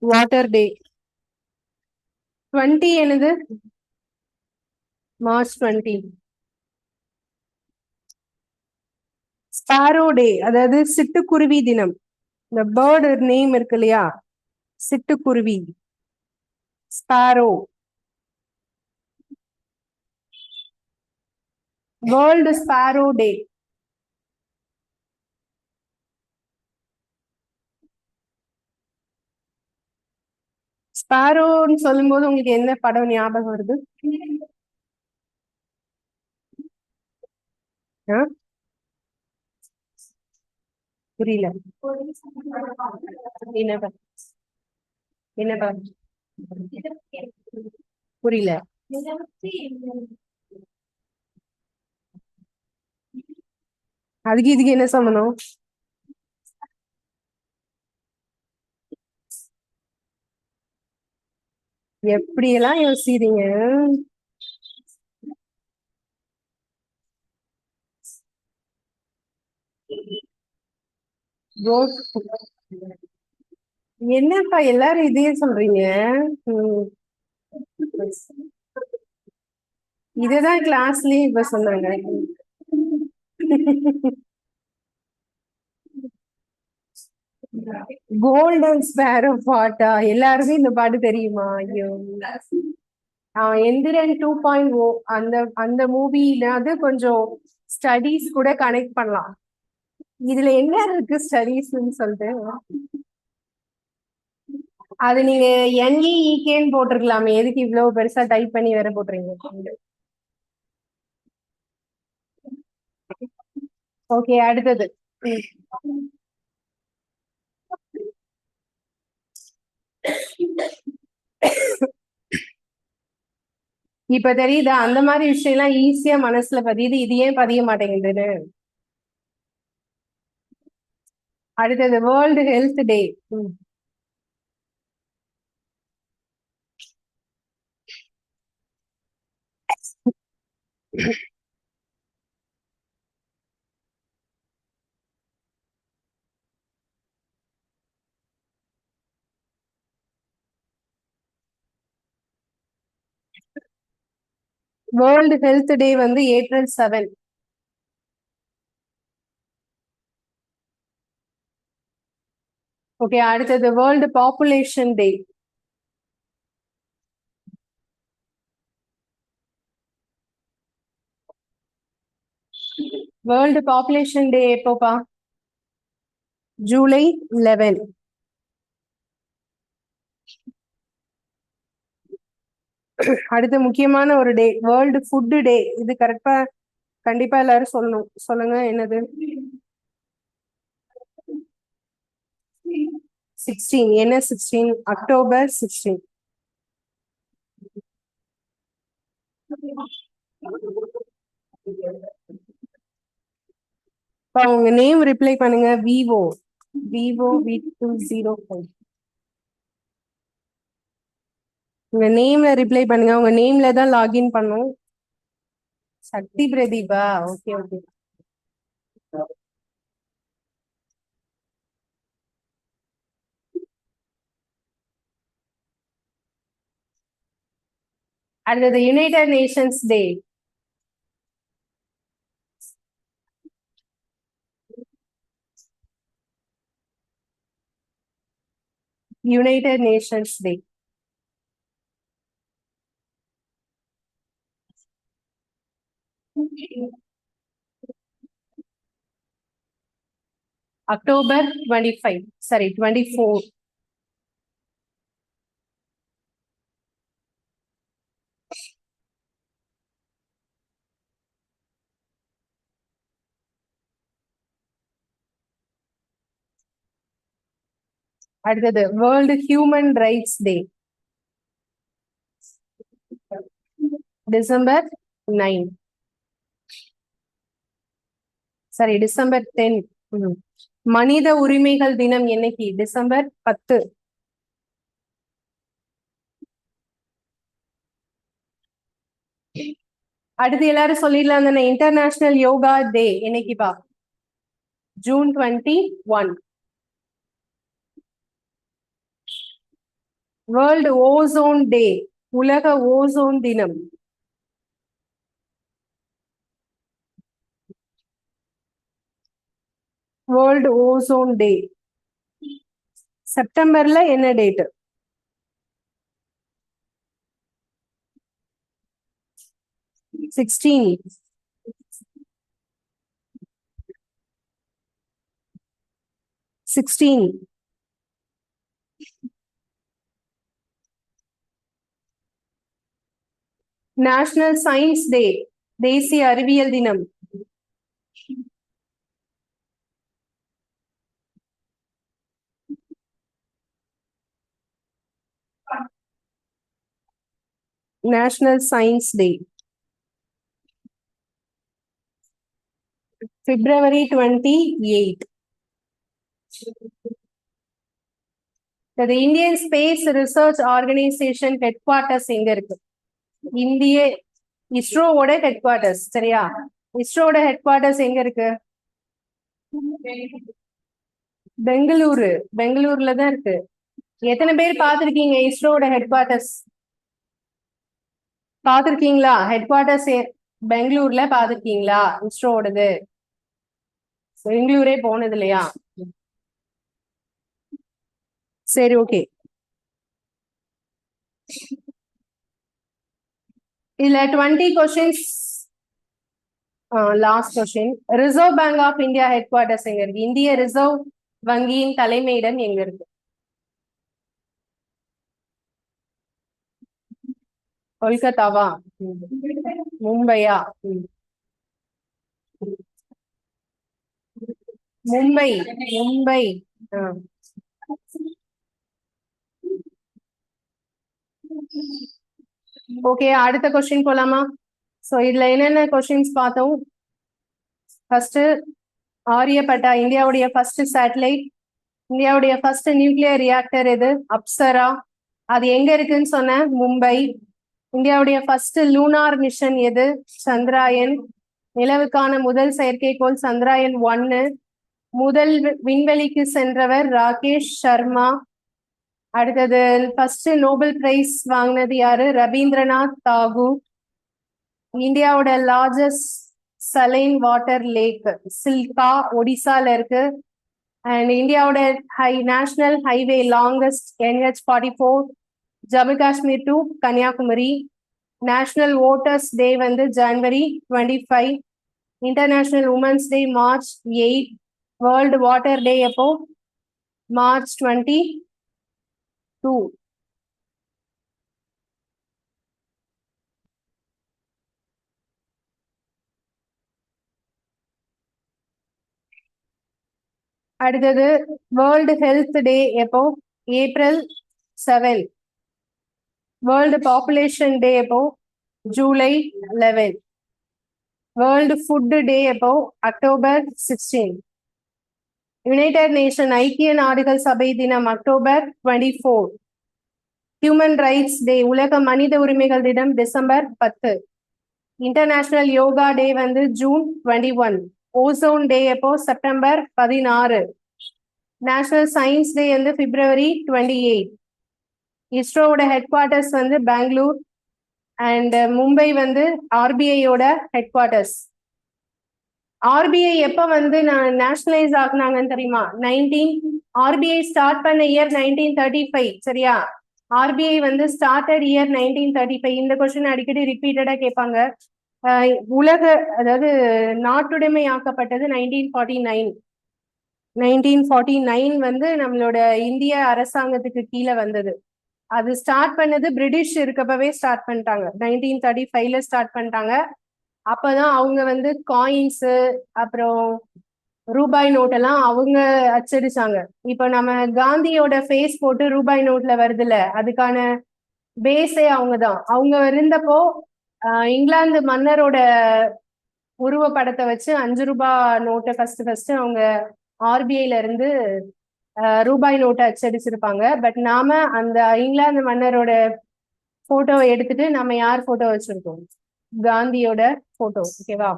வாட்டர் டே. 20 என்னது? மார்ச் 20 ஸ்பாரோ டே, அதாவது சிட்டுக்குருவி தினம். இந்த பேர்டு நேம் இருக்கு இல்லையா, சிட்டுக்குருவி, ஸ்பாரோ. வேர்ல்டு ஸ்பாரோ டே. ஸ்பாரோன்னு சொல்லும்போது உங்களுக்கு என்ன படம் ஞாபகம் வருது? ஆ? புரியல. என்ன என்ன புரியல. அதுக்கு இதுக்கு என்ன சம்பந்தம்? எப்படியெல்லாம் யோசிக்கிறீங்க? ரோஸ் என்னப்பா எல்லாரும் இதையே சொல்றீங்க? ம். இதுதான் கிளாஸ்லயே இப்ப சொன்னாங்க. கோல்டன் ஸ்பேரோ பாட்டா? எல்லாருமே இந்த பாட்டு தெரியுமா? ஐயோ. எந்திரன் 2.0 அந்த அந்த மூவில அது கொஞ்சம் ஸ்டடீஸ் கூட கனெக்ட் பண்ணலாம். இதுல என்ன இருக்கு ஸ்டடீஸ்ன்னு சொல்லிட்டு? அது நீங்க NEEKன்னு போட்டிருக்கலாமே, எதுக்கு இவ்வளவு பெருசா டைப் பண்ணி வேற போட்டுறீங்க? ஓகே, அடுத்தது. இப்ப தெரியுதா அந்த மாதிரி விஷயம் எல்லாம் ஈஸியா மனசுல பதியுது, இது ஏன் பதிய மாட்டேங்குதுன்னு? அடுத்தது World Health Day. World Health Day வந்து April 7. ஓகே, அடுத்தது World Population Day. World Population Day எப்போப்பா? July 11. அடுத்து முக்கியமான ஒரு டே, வேர்ல்டு ஃபுட் டே. இது கரெக்டா கண்டிப்பா எல்லாரும் சொல்லணும். சொல்லுங்க என்னது? 16. என்ன 16? October 16. உங்க நேம் ரிப்ளை பண்ணுங்க. Vivo V205. உங்க நேம்ல ரிப்ளை பண்ணுங்க. உங்க நேம்ல தான் லாகின் பண்ணும். சக்தி பிரதீபா? Okay okay. அடுத்தது United Nations Day. United Nations Day. October 25. Sorry, 24. அடுத்தது World Human Rights Day. December 9. Sorry, December 10. மனித உரிமைகள் தினம் என்னைக்கு? December 10. அடுத்து எல்லாரும் சொல்லிடலாம் தானே? இன்டர்நேஷனல் யோகா டே என்னைக்குப்பா? June 21. வேர்ல்டு ஓசோன் டே, உலக ஓசோன் தினம். வேர்ல்டு ஓசோன் டே செப்டம்பர்ல என்ன டேட்? 16. 16. நேஷனல் சயின்ஸ் டே, தேசிய அறிவியல் தினம். National science day February 28. The Indian Space Research Organization headquarters எங்க இருக்கு? இந்திய இஸ்ரோவோட ஹெட் குவார்டர்ஸ். சரியா? இஸ்ரோவோட ஹெட் குவார்டர்ஸ் எங்க இருக்கு? பெங்களூர்ல தான் இருக்கு. எத்தனை பேர் பார்த்திருக்கீங்க இஸ்ரோட ஹெட் குவார்டர்ஸ்? பார்த்திருக்கீங்களா? ஹெட் குவார்டர்ஸ் பெங்களூர்ல பார்த்திருக்கீங்களா இஸ்ரோடது? பெங்களூரே போனது இல்லையா? சரி, ஓகே. இதுல 20 questions. Last question. Reserve Bank of India headquarters எங்க இருக்கு? இந்திய ரிசர்வ் வங்கியின் தலைமையிடம் எங்க இருக்கு? கொல்கத்தாவா? மும்பையா? மும்பை. மும்பை. ஓகே, அடுத்த கொஸ்டின் போலாமா? சோ இதுல என்னென்ன கொஸ்டின்ஸ் பார்த்தோம்? ஃபர்ஸ்ட், ஆரியப்பட்டா இந்தியாவுடைய ஃபர்ஸ்ட் சேட்டலைட். இந்தியாவுடைய ஃபர்ஸ்ட் நியூக்ளியர் ரியாக்டர் எது? அப்சரா. அது எங்க இருக்குன்னு சொன்ன? மும்பை. இந்தியாவுடைய ஃபர்ஸ்ட் லூனார் மிஷன் எது? சந்திராயன். நிலவுக்கான முதல் செயற்கைக்கோள் சந்திராயன் 1. முதல் விண்வெளிக்கு சென்றவர் ராகேஷ் சர்மா. அடுத்தது ஃபர்ஸ்ட் நோபல் பிரைஸ் வாங்கினது யாரு? ரவீந்திரநாத் தாகூர். இந்தியாவோட largest saline water lake Chilika, ஒடிசால இருக்கு. அண்ட் இந்தியாவோட national highway longest NH44 Jammu Kashmir to Kanyakumari. National voters day வந்து January 25. International Women's Day March 8. World Water Day எப்போ? March 22. அடுத்தது வேர்ல்டு ஹெல்த் டே எப்போ? April 7. வேர்ல்டு பாப்புலேஷன் டே எப்போ? July 11. வேர்ல்டு ஃபுட் டே எப்போ? October 16. யுனைடெட் நேஷன் ஐக்கிய நாடுகள் சபை தினம் October 24. ஹியூமன் ரைட்ஸ் டே உலக மனித உரிமைகள் தினம் December 10. இன்டர்நேஷனல் யோகா டே வந்து June 21. ஓசோன் டே எப்போ? September 16. நேஷனல் சயின்ஸ் டே வந்து February 28. இஸ்ரோவோட ஹெட் குவார்டர்ஸ் வந்து பெங்களூர். அண்ட் மும்பை வந்து RBIயோட ஹெட் குவார்டர்ஸ். RBI எப்ப வந்து நேஷனலைஸ் ஆகுனாங்கன்னு தெரியுமா? RBI ஸ்டார்ட் பண்ண இயர் 1935. சரியா? RBI வந்து ஸ்டார்டட் இயர் 1935. இந்த கொஸ்டின் அடிக்கடி ரிப்பீட்டடா கேட்பாங்க. உலக அதாவது நாட்டுடைமை ஆக்கப்பட்டது 1949. 1949 வந்து நம்மளோட இந்திய அரசாங்கத்துக்கு கீழே வந்தது. அது ஸ்டார்ட் பண்ணது பிரிட்டிஷ் இருக்கப்பவே ஸ்டார்ட் பண்ணிட்டாங்க. 1935ல ஸ்டார்ட் பண்ணிட்டாங்க. அப்பதான் அவங்க வந்து காயின்ஸ் அப்புறம் ரூபாய் நோட் எல்லாம் அவங்க அச்சடிச்சாங்க. இப்ப நம்ம காந்தியோட ஃபேஸ் போட்டு ரூபாய் நோட்ல வருதுல்ல, அதுக்கான பேஸே அவங்கதான். அவங்க இருந்தப்போ இங்கிலாந்து மன்னரோட உருவ படத்தை வச்சு 5 ரூபாய் நோட்டை ஃபர்ஸ்ட் அவங்க RBIல இருந்து ரூபாய் நோட்டை அச்சடிச்சிருப்பாங்க. பட் நாம அந்த இங்கிலாந்து மன்னரோட போட்டோவை எடுத்துட்டு நம்ம யார் போட்டோ வச்சிருக்கோம்? காந்தியோட போட்டோ. ஓகேவா?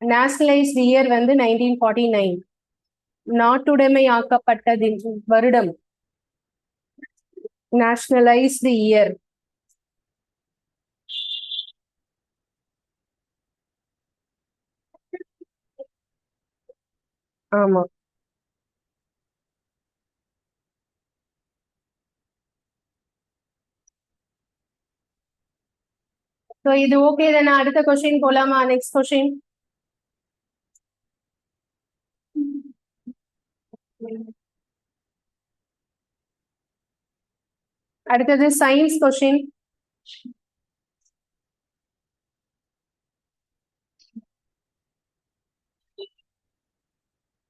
நேஷனலைஸ்ட் இயர் வந்து 1949. நாட்டுடைமை ஆக்கப்பட்டது வருடம். Nationalised year. ஆமா. ஸோ இது ஓகே தானே? அடுத்த கொஸ்டின் போலாமா? Next question. அடுத்தது science question.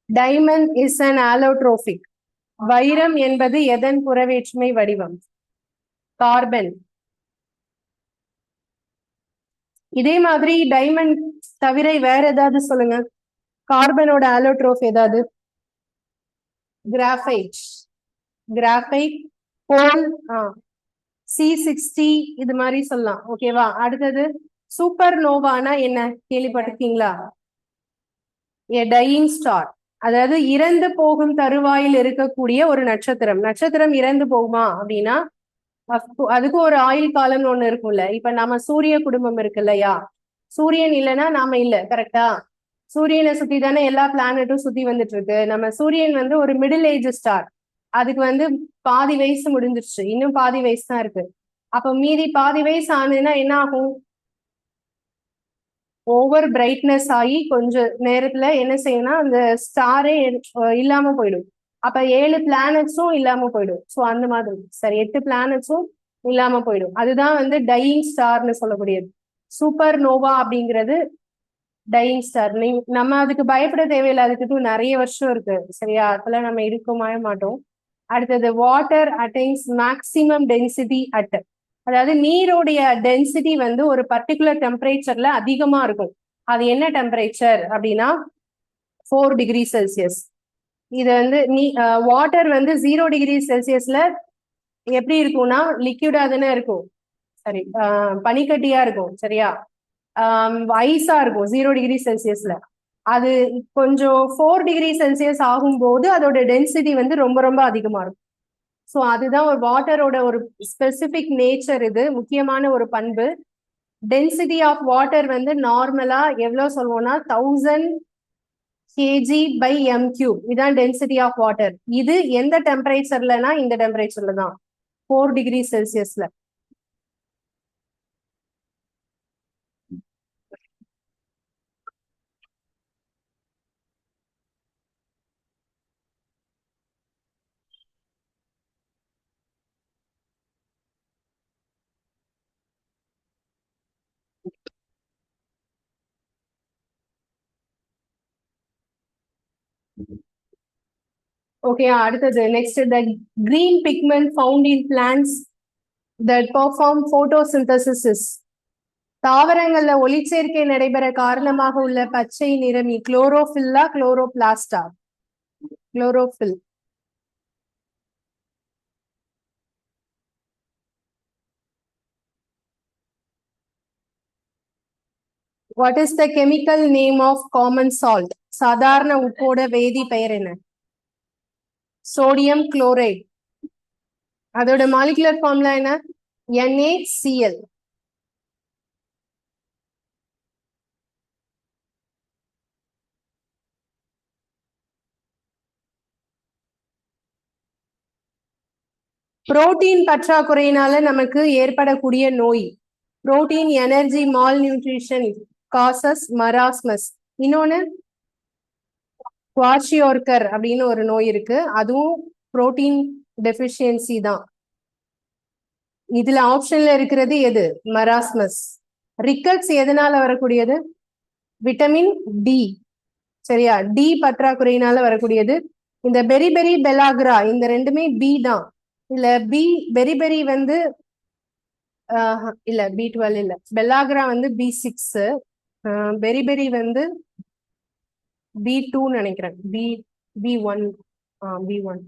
Diamond is an allotropic. வைரம் என்பது எதன் புறவேற்றுமை வடிவம்? கார்பன். இதே மாதிரி டைமண்ட் தவிர வேற ஏதாவது சொல்லுங்க. கார்பனோட ஆலோட்ரோப் ஏதாவது? கிராஃபைட். கிராஃபைட். கோல். C60 இது மாதிரி சொல்லலாம். ஓகேவா? அடுத்தது சூப்பர் நோவானா என்ன? கேள்விப்பட்டிருக்கீங்களா? A dying star. அதாவது இறந்து போகும் தருவாயில் இருக்கக்கூடிய ஒரு நட்சத்திரம். நட்சத்திரம் இறந்து போகுமா அப்படின்னா அதுக்கு ஒரு ஆயுள் காலம்னு ஒண்ணு இருக்கும்ல. இப்ப நம்ம சூரிய குடும்பம் இருக்கு இல்லையா, சூரியன் இல்லைன்னா நாம இல்ல, கரெக்டா? சூரியனை சுத்தி தானே எல்லா பிளானட்டும் சுத்தி வந்துட்டு இருக்கு. நம்ம சூரியன் வந்து ஒரு மிடில் ஏஜ் ஸ்டார். அதுக்கு வந்து பாதி வயசு முடிஞ்சிருச்சு, இன்னும் பாதி வயசு தான் இருக்கு. அப்ப மீதி பாதி வயசு ஆனதுன்னா என்ன ஆகும்? ஓவர் பிரைட்னஸ் ஆகி கொஞ்ச நேரத்துல என்ன செய்யும்னா அந்த ஸ்டாரே இல்லாம போயிடும். அப்ப 7 பிளானட்ஸும் இல்லாம போயிடும். ஸோ அந்த மாதிரி சரி 8 பிளானட்ஸும் இல்லாம போயிடும். அதுதான் வந்து டையிங் ஸ்டார்னு சொல்லக்கூடியது. சூப்பர் நோவா அப்படிங்கிறது டையிங் ஸ்டார். நம்ம அதுக்கு பயப்பட தேவையில்லை, அதுக்கு நிறைய வருஷம் இருக்கு. சரியா? அதெல்லாம் நம்ம இருக்கவே மாட்டோம். அடுத்தது water attains maximum density at, அதாவது நீருடைய டென்சிட்டி வந்து ஒரு பர்டிகுலர் டெம்பரேச்சர்ல அதிகமா இருக்கும். அது என்ன டெம்பரேச்சர் அப்படின்னா 4 டிகிரி செல்சியஸ். இது வந்து வாட்டர் வந்து 0 டிகிரி செல்சியஸ்ல எப்படி இருக்கும்னா லிக்யூடா தானே இருக்கும். சரி, பனிக்கட்டியா இருக்கும். சரியா? ஐஸா இருக்கும் 0 டிகிரி செல்சியஸ்ல. அது கொஞ்சம் 4 டிகிரி செல்சியஸ் ஆகும்போது அதோட டென்சிட்டி வந்து ரொம்ப ரொம்ப அதிகமா இருக்கும். ஸோ அதுதான் ஒரு வாட்டரோட ஒரு ஸ்பெசிபிக் நேச்சர். இது முக்கியமான ஒரு பண்பு. டென்சிட்டி ஆஃப் வாட்டர் வந்து நார்மலா எவ்வளவு சொல்லுவோம்னா 1000 kg by m3. இதான் டென்சிட்டி ஆஃப் வாட்டர். இது எந்த டெம்பரேச்சர்லனா இந்த டெம்பரேச்சர்ல தான் 4 டிகிரி செல்சியஸ்ல. ஓகே, அடுத்தது next the green pigment found in plants that perform photosynthesis. தாவரங்கள்ல ஒளிச்சேர்க்கை நடைபெற காரணமாக உள்ள பச்சை நிறமி குளோரோஃபில்லா குளோரோபிளாஸ்டா? Chlorophyll. What is the chemical name of common salt? சாதாரண உப்போட வேதி பெயர் என்ன? Sodium chloride. அதோட மாலிகுலர் ஃபார்முலா என்ன? NaCl. புரோட்டீன் பற்றாக்குறையினால நமக்கு ஏற்படக்கூடிய நோய். Protein energy malnutrition causes marasmus. இன்னொன்னு குவாஷியோர்கர் அப்படின்னு ஒரு நோய் இருக்கு, அதுவும் புரோட்டீன் டெபிஷியன்சி தான். இதுல ஆப்ஷன்ல இருக்கிறது எது? மராஸ்மஸ். ரிக்கட்ஸ் எதனால வரக்கூடியது? Vitamin D. சரியா? டி பற்றாக்குறையினால வரக்கூடியது. இந்த பெரிபெரி பெலாக்ரா இந்த ரெண்டுமே பி தான். இல்ல பி பெரிபெரி வந்து இல்ல B12 இல்ல, பெல்லாக்ரா வந்து B6, பெரிபெரி வந்து B2 நினைக்கிறேன். B1 B1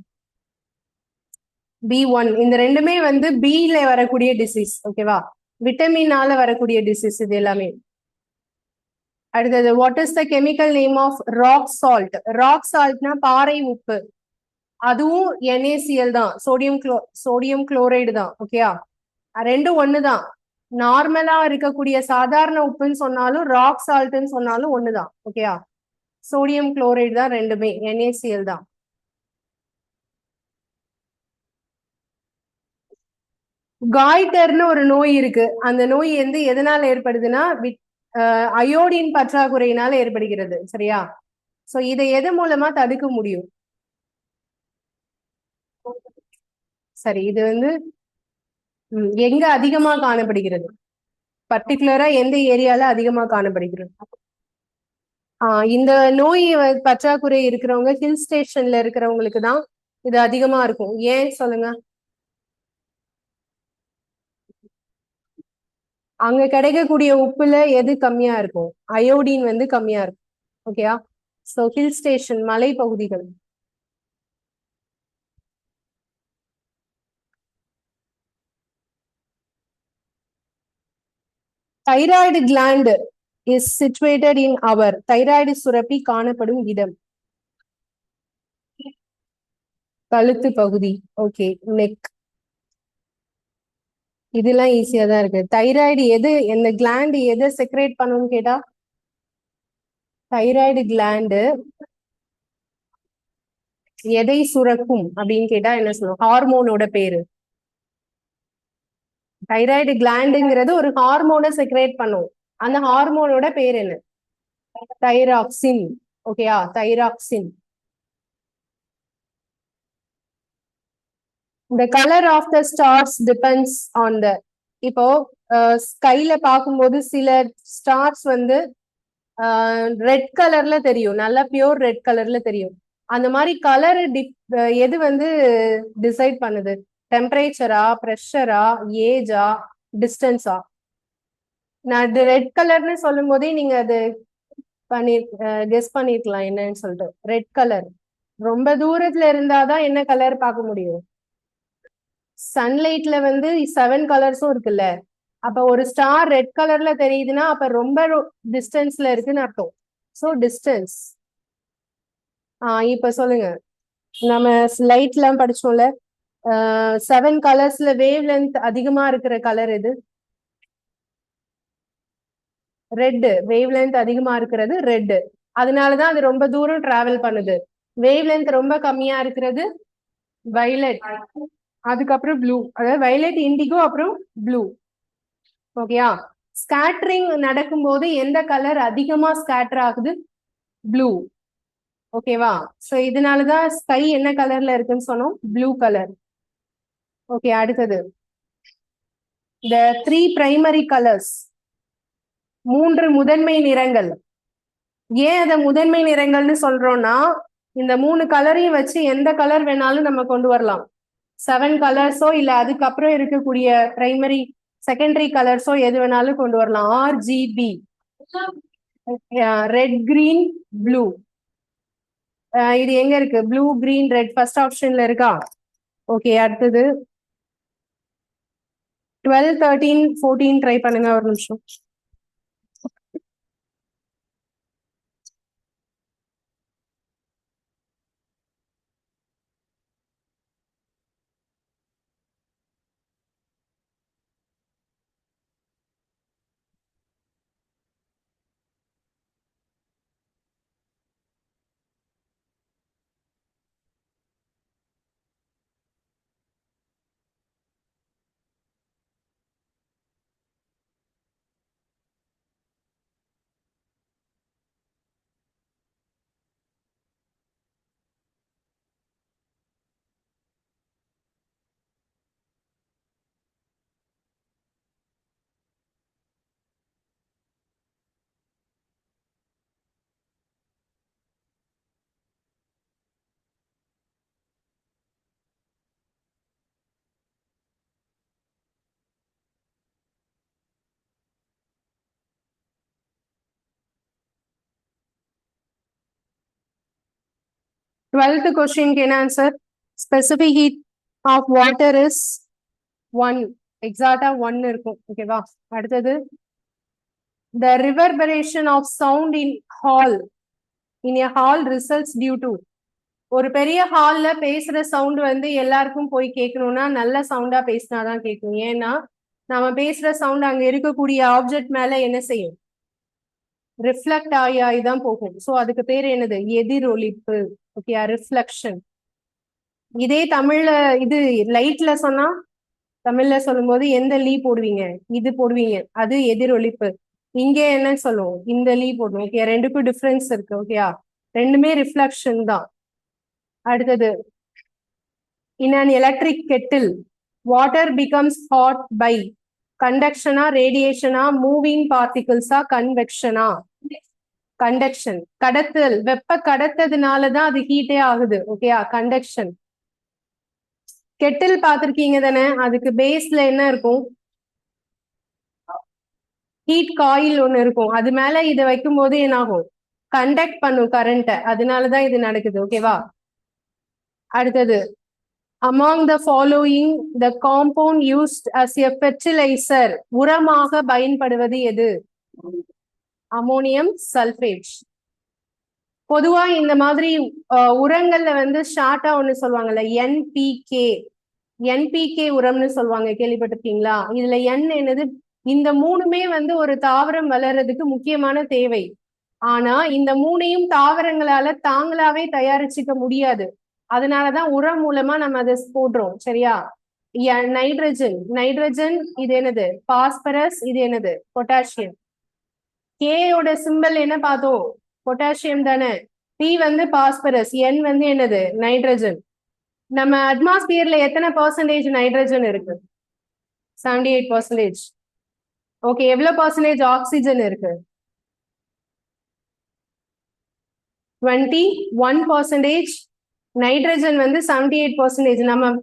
B1 இந்த ரெண்டுமே வந்து பில வரக்கூடிய டிசீஸ். ஓகேவா? விட்டமினால வரக்கூடிய டிசீஸ் இது எல்லாமே. அடுத்தது what is the chemical name of rock salt? Rock சால்ட்னா பாறை உப்பு. அதுவும் NaCl தான், சோடியம் குளோரைடு தான். ஓகேயா? ரெண்டும் ஒண்ணுதான். நார்மலா இருக்கக்கூடிய சாதாரண உப்புன்னு சொன்னாலும் ராக் சால்ட்னு சொன்னாலும் ஒண்ணுதான். ஓகேயா? சோடியம் குளோரைடு தான் ரெண்டுமே, NaCl தான். காய்டர்னு ஒரு நோய் இருக்கு. அந்த நோய் வந்து எதனால ஏற்படுதுன்னா அயோடின் பற்றாக்குறையினால ஏற்படுகிறது. சரியா? சோ இதை எது மூலமா தடுக்க முடியும்? சரி, இது வந்து எங்க அதிகமா காணப்படுகிறது? பர்டிகுலரா எந்த ஏரியால அதிகமா காணப்படுகிறது? இந்த நோய் பற்றாக்குறை இருக்கிறவங்க ஹில் ஸ்டேஷன்ல இருக்கிறவங்களுக்கு தான் இது அதிகமா இருக்கும். ஏன் சொல்லுங்க? அங்க கிடைக்கக்கூடிய உப்புல எது கம்மியா இருக்கும்? அயோடின் வந்து கம்மியா இருக்கும். ஓகேயா? சோ ஹில் ஸ்டேஷன் மலை பகுதிகள். Thyroid gland is situated in our. தைராய்டு சுரப்பி காணப்படும் இடம். கழுத்து பகுதி. Okay, neck. இதெல்லாம் ஈஸியா தான் இருக்கு. தைராய்டு எது, இந்த கிளாண்ட் எதை செக்ரேட் பண்ணும்னு கேட்டா, தைராய்டு கிளாண்டு எதை சுரக்கும் அப்படின்னு கேட்டா என்ன சொல்லுவோம்? ஹார்மோனோட பேரு. தைராய்டு கிளாண்டுங்கிறது ஒரு ஹார்மோனை செக்ரேட் பண்ணும். அந்த ஹார்மோனோட பேர் என்ன? தைராக்சின். ஓகேயா, thyroxine. The color of the stars depends on the, இப்போ ஸ்கைல பார்க்கும்போது சில ஸ்டார்ஸ் வந்து ரெட் கலர்ல தெரியும், நல்லா பியூர் ரெட் கலர்ல தெரியும். அந்த மாதிரி கலர் எது வந்து டிசைட் பண்ணுது? டெம்பரேச்சரா, ப்ரெஷரா, ஏஜா, டிஸ்டன்ஸா? நான் ரெட் கலர்னு சொல்லும் போதே நீங்க அது கெஸ் பண்ணிருக்கலாம் என்னன்னு சொல்லிட்டு. ரெட் கலர் ரொம்ப தூரத்துல இருந்தாதான் என்ன கலர் பார்க்க முடியும்? சன்லைட்ல வந்து 7 கலர்ஸும் இருக்குல்ல. அப்ப ஒரு ஸ்டார் ரெட் கலர்ல தெரியுதுன்னா அப்ப ரொம்ப டிஸ்டன்ஸ்ல இருக்குன்னு அர்த்தம். So distance. இப்ப சொல்லுங்க, நம்ம லைட் எல்லாம் படிச்சோம்ல, 7 கலர்ஸ்ல வேவ் லென்த் அதிகமா இருக்கிற கலர் எது? ரெட். வேவ் லென்த் அதிகமா இருக்கிறது ரெட். அதனாலதான் அது ரொம்ப தூரம் டிராவல் பண்ணுது. வேவ் லென்த் ரொம்ப கம்மியா இருக்கிறது வயலட், அதுக்கப்புறம் ப்ளூ. அதாவது வயலட், இண்டிகோ, அப்புறம் ப்ளூ. ஓகேயா? ஸ்கேட்டரிங் நடக்கும்போது எந்த கலர் அதிகமா ஸ்கேட்டர் ஆகுது? ப்ளூ. ஓகேவா? சோ இதனாலதான் ஸ்கை என்ன கலர்ல இருக்குன்னு சொன்னோம்? Blue colour. ஓகே, அடுத்தது the 3 primary colors, 3 முதன்மை நிறங்கள். ஏன் அத முதன்மை நிறங்கள்னு சொல்றோம்னா, இந்த 3 கலரையும் வச்சு எந்த கலர் வேணாலும் நம்ம கொண்டு வரலாம். 7 கலர்ஸோ இல்ல அதுக்கப்புறம் இருக்கக்கூடிய பிரைமரி செகண்டரி கலர்ஸோ எது வேணாலும் கொண்டு வரலாம். RGB, red, green, blue. இது எங்க இருக்கு? ப்ளூ, கிரீன், ரெட் ஃபர்ஸ்ட் ஆப்ஷன்ல இருக்கா? ஓகே, அடுத்தது 12, 13, 14 ட்ரை பண்ணுங்க ஒரு நிமிஷம். டுவெல்த் கொஸ்டினுக்கு என்ன answer? Specific heat of water is 1. எக்ஸாக்டா 1 இருக்கும். ஓகேவா? அடுத்தது the reverberation of sound in a hall results due to, ஒரு பெரிய ஹால்ல பேசுற சவுண்ட் வந்து எல்லாருக்கும் போய் கேட்கணும்னா நல்ல சவுண்டா பேசினாதான் கேட்கும். ஏன்னா நம்ம பேசுற சவுண்ட் அங்க இருக்கக்கூடிய ஆப்ஜெக்ட் மேல என்ன செய்யும்? ரிஃப்ளெக்ட் ஆகி தான் போகும். சோ அதுக்கு பேர் என்னது? எதிரொலிப்பு. Okay, reflection. இதே தமிழ்ல இது லைட்ல சொன்னா, தமிழ்ல சொல்லும் போது எந்த லீ போடுவீங்க? இது போடுவீங்க, அது எதிரொலிப்பு. இங்க என்ன சொல்லுவோம்? இந்த லீ போடுவோம். ஓகே, ரெண்டுக்கும் டிஃபரன்ஸ் இருக்கு. ஓகேயா? ரெண்டுமே ரிஃப்ளெக்ஷன் தான். அடுத்தது in an electric kettle water becomes hot by கண்டக்ஷனா, ரேடியேஷனா, மூவிங் பார்ட்டிகிள்ஸா, கன்வெக்ஷனா? கண்டக்ஷன். கடத்தல், வெப்ப கடத்ததுனாலதான் அது ஹீட்டே ஆகுது. ஓகேயா? கண்டக்ஷன். கெட்டில் பார்த்திருக்கீங்க தானே? அதுக்கு பேஸ்ல என்ன இருக்கும்? ஹீட் காயில் ஒண்ணு இருக்கும். அது மேல இதை வைக்கும் போது என்ன ஆகும்? கண்டக்ட் பண்ணும் கரண்ட. அதனாலதான் இது நடக்குது. ஓகேவா? அடுத்தது among the following the compound used as a fertilizer, உரமாக பயன்படுவது எது? Ammonium sulphate. பொதுவா இந்த மாதிரி உரங்கள்ல வந்து ஷார்ட்டா ஒண்ணு சொல்லுவாங்கல்ல என்பிகே. என்பிகே உரம்னு சொல்லுவாங்க, கேள்விப்பட்டிருக்கீங்களா? இதுல என் என்னது, இந்த மூணுமே வந்து ஒரு தாவரம் வளர்றதுக்கு முக்கியமான தேவை. ஆனா இந்த மூணையும் தாவரங்களால தாங்களாவே தயாரிச்சுக்க முடியாது. அதனாலதான் உரம் மூலமா நம்ம அதை போடுறோம். சரியா? நைட்ரஜன், நைட்ரஜன் இது என்னது? பாஸ்பரஸ் இது என்னது? பொட்டாசியம். கேயோட சிம்பல் என்ன பார்த்தோம்? பொட்டாசியம் தானே. பி வந்து பாஸ்பரஸ், என் வந்து என்னது? நைட்ரஜன். நம்ம அட்மாஸ்பியர்ல எத்தனை பர்சன்டேஜ் நைட்ரஜன் இருக்கு? 78%. ஓகே, எவ்வளவு பர்சன்டேஜ் ஆக்சிஜன் இருக்கு? 21%. நைட்ரஜன் வந்து 78%.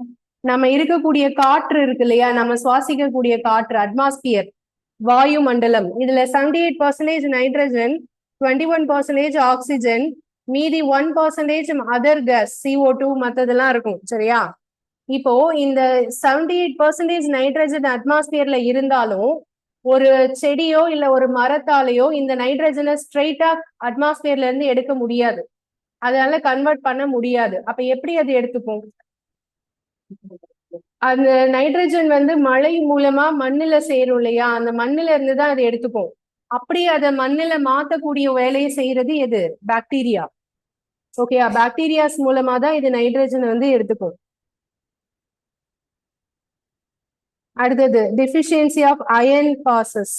நம்ம இருக்கக்கூடிய காற்று இருக்கு இல்லையா, நம்ம சுவாசிக்கக்கூடிய காற்று, அட்மாஸ்பியர், வாயு மண்டலம், இதுல 78% நைட்ரஜன், 21% ஆக்சிஜன், மீதி 1% அதர் கேஸ், CO2 மத்ததெல்லாம் இருக்கும். சரியா? இப்போ இந்த 78% நைட்ரஜன் அட்மாஸ்பியர்ல இருந்தாலும் ஒரு செடியோ இல்ல ஒரு மரத்தாலேயோ இந்த நைட்ரஜனை ஸ்ட்ரெயிட்டா அட்மாஸ்பியர்ல இருந்து எடுக்க முடியாது. அதனால கன்வெர்ட் பண்ண முடியாது. அப்ப எப்படி அது எடுத்துப்போம்? அந்த நைட்ரஜன் வந்து மழை மூலமா மண்ணுல சேரும் இல்லையா, அந்த மண்ணுல இருந்துதான் அதை எடுத்துப்போம். அப்படி அதை மண்ணுல மாத்தக்கூடிய வேலையை செய்யறது எது? பாக்டீரியா. ஓகே, பாக்டீரியாஸ் மூலமா தான் இது நைட்ரஜன் வந்து எடுத்துக்கும். அடுத்தது deficiency of iron causes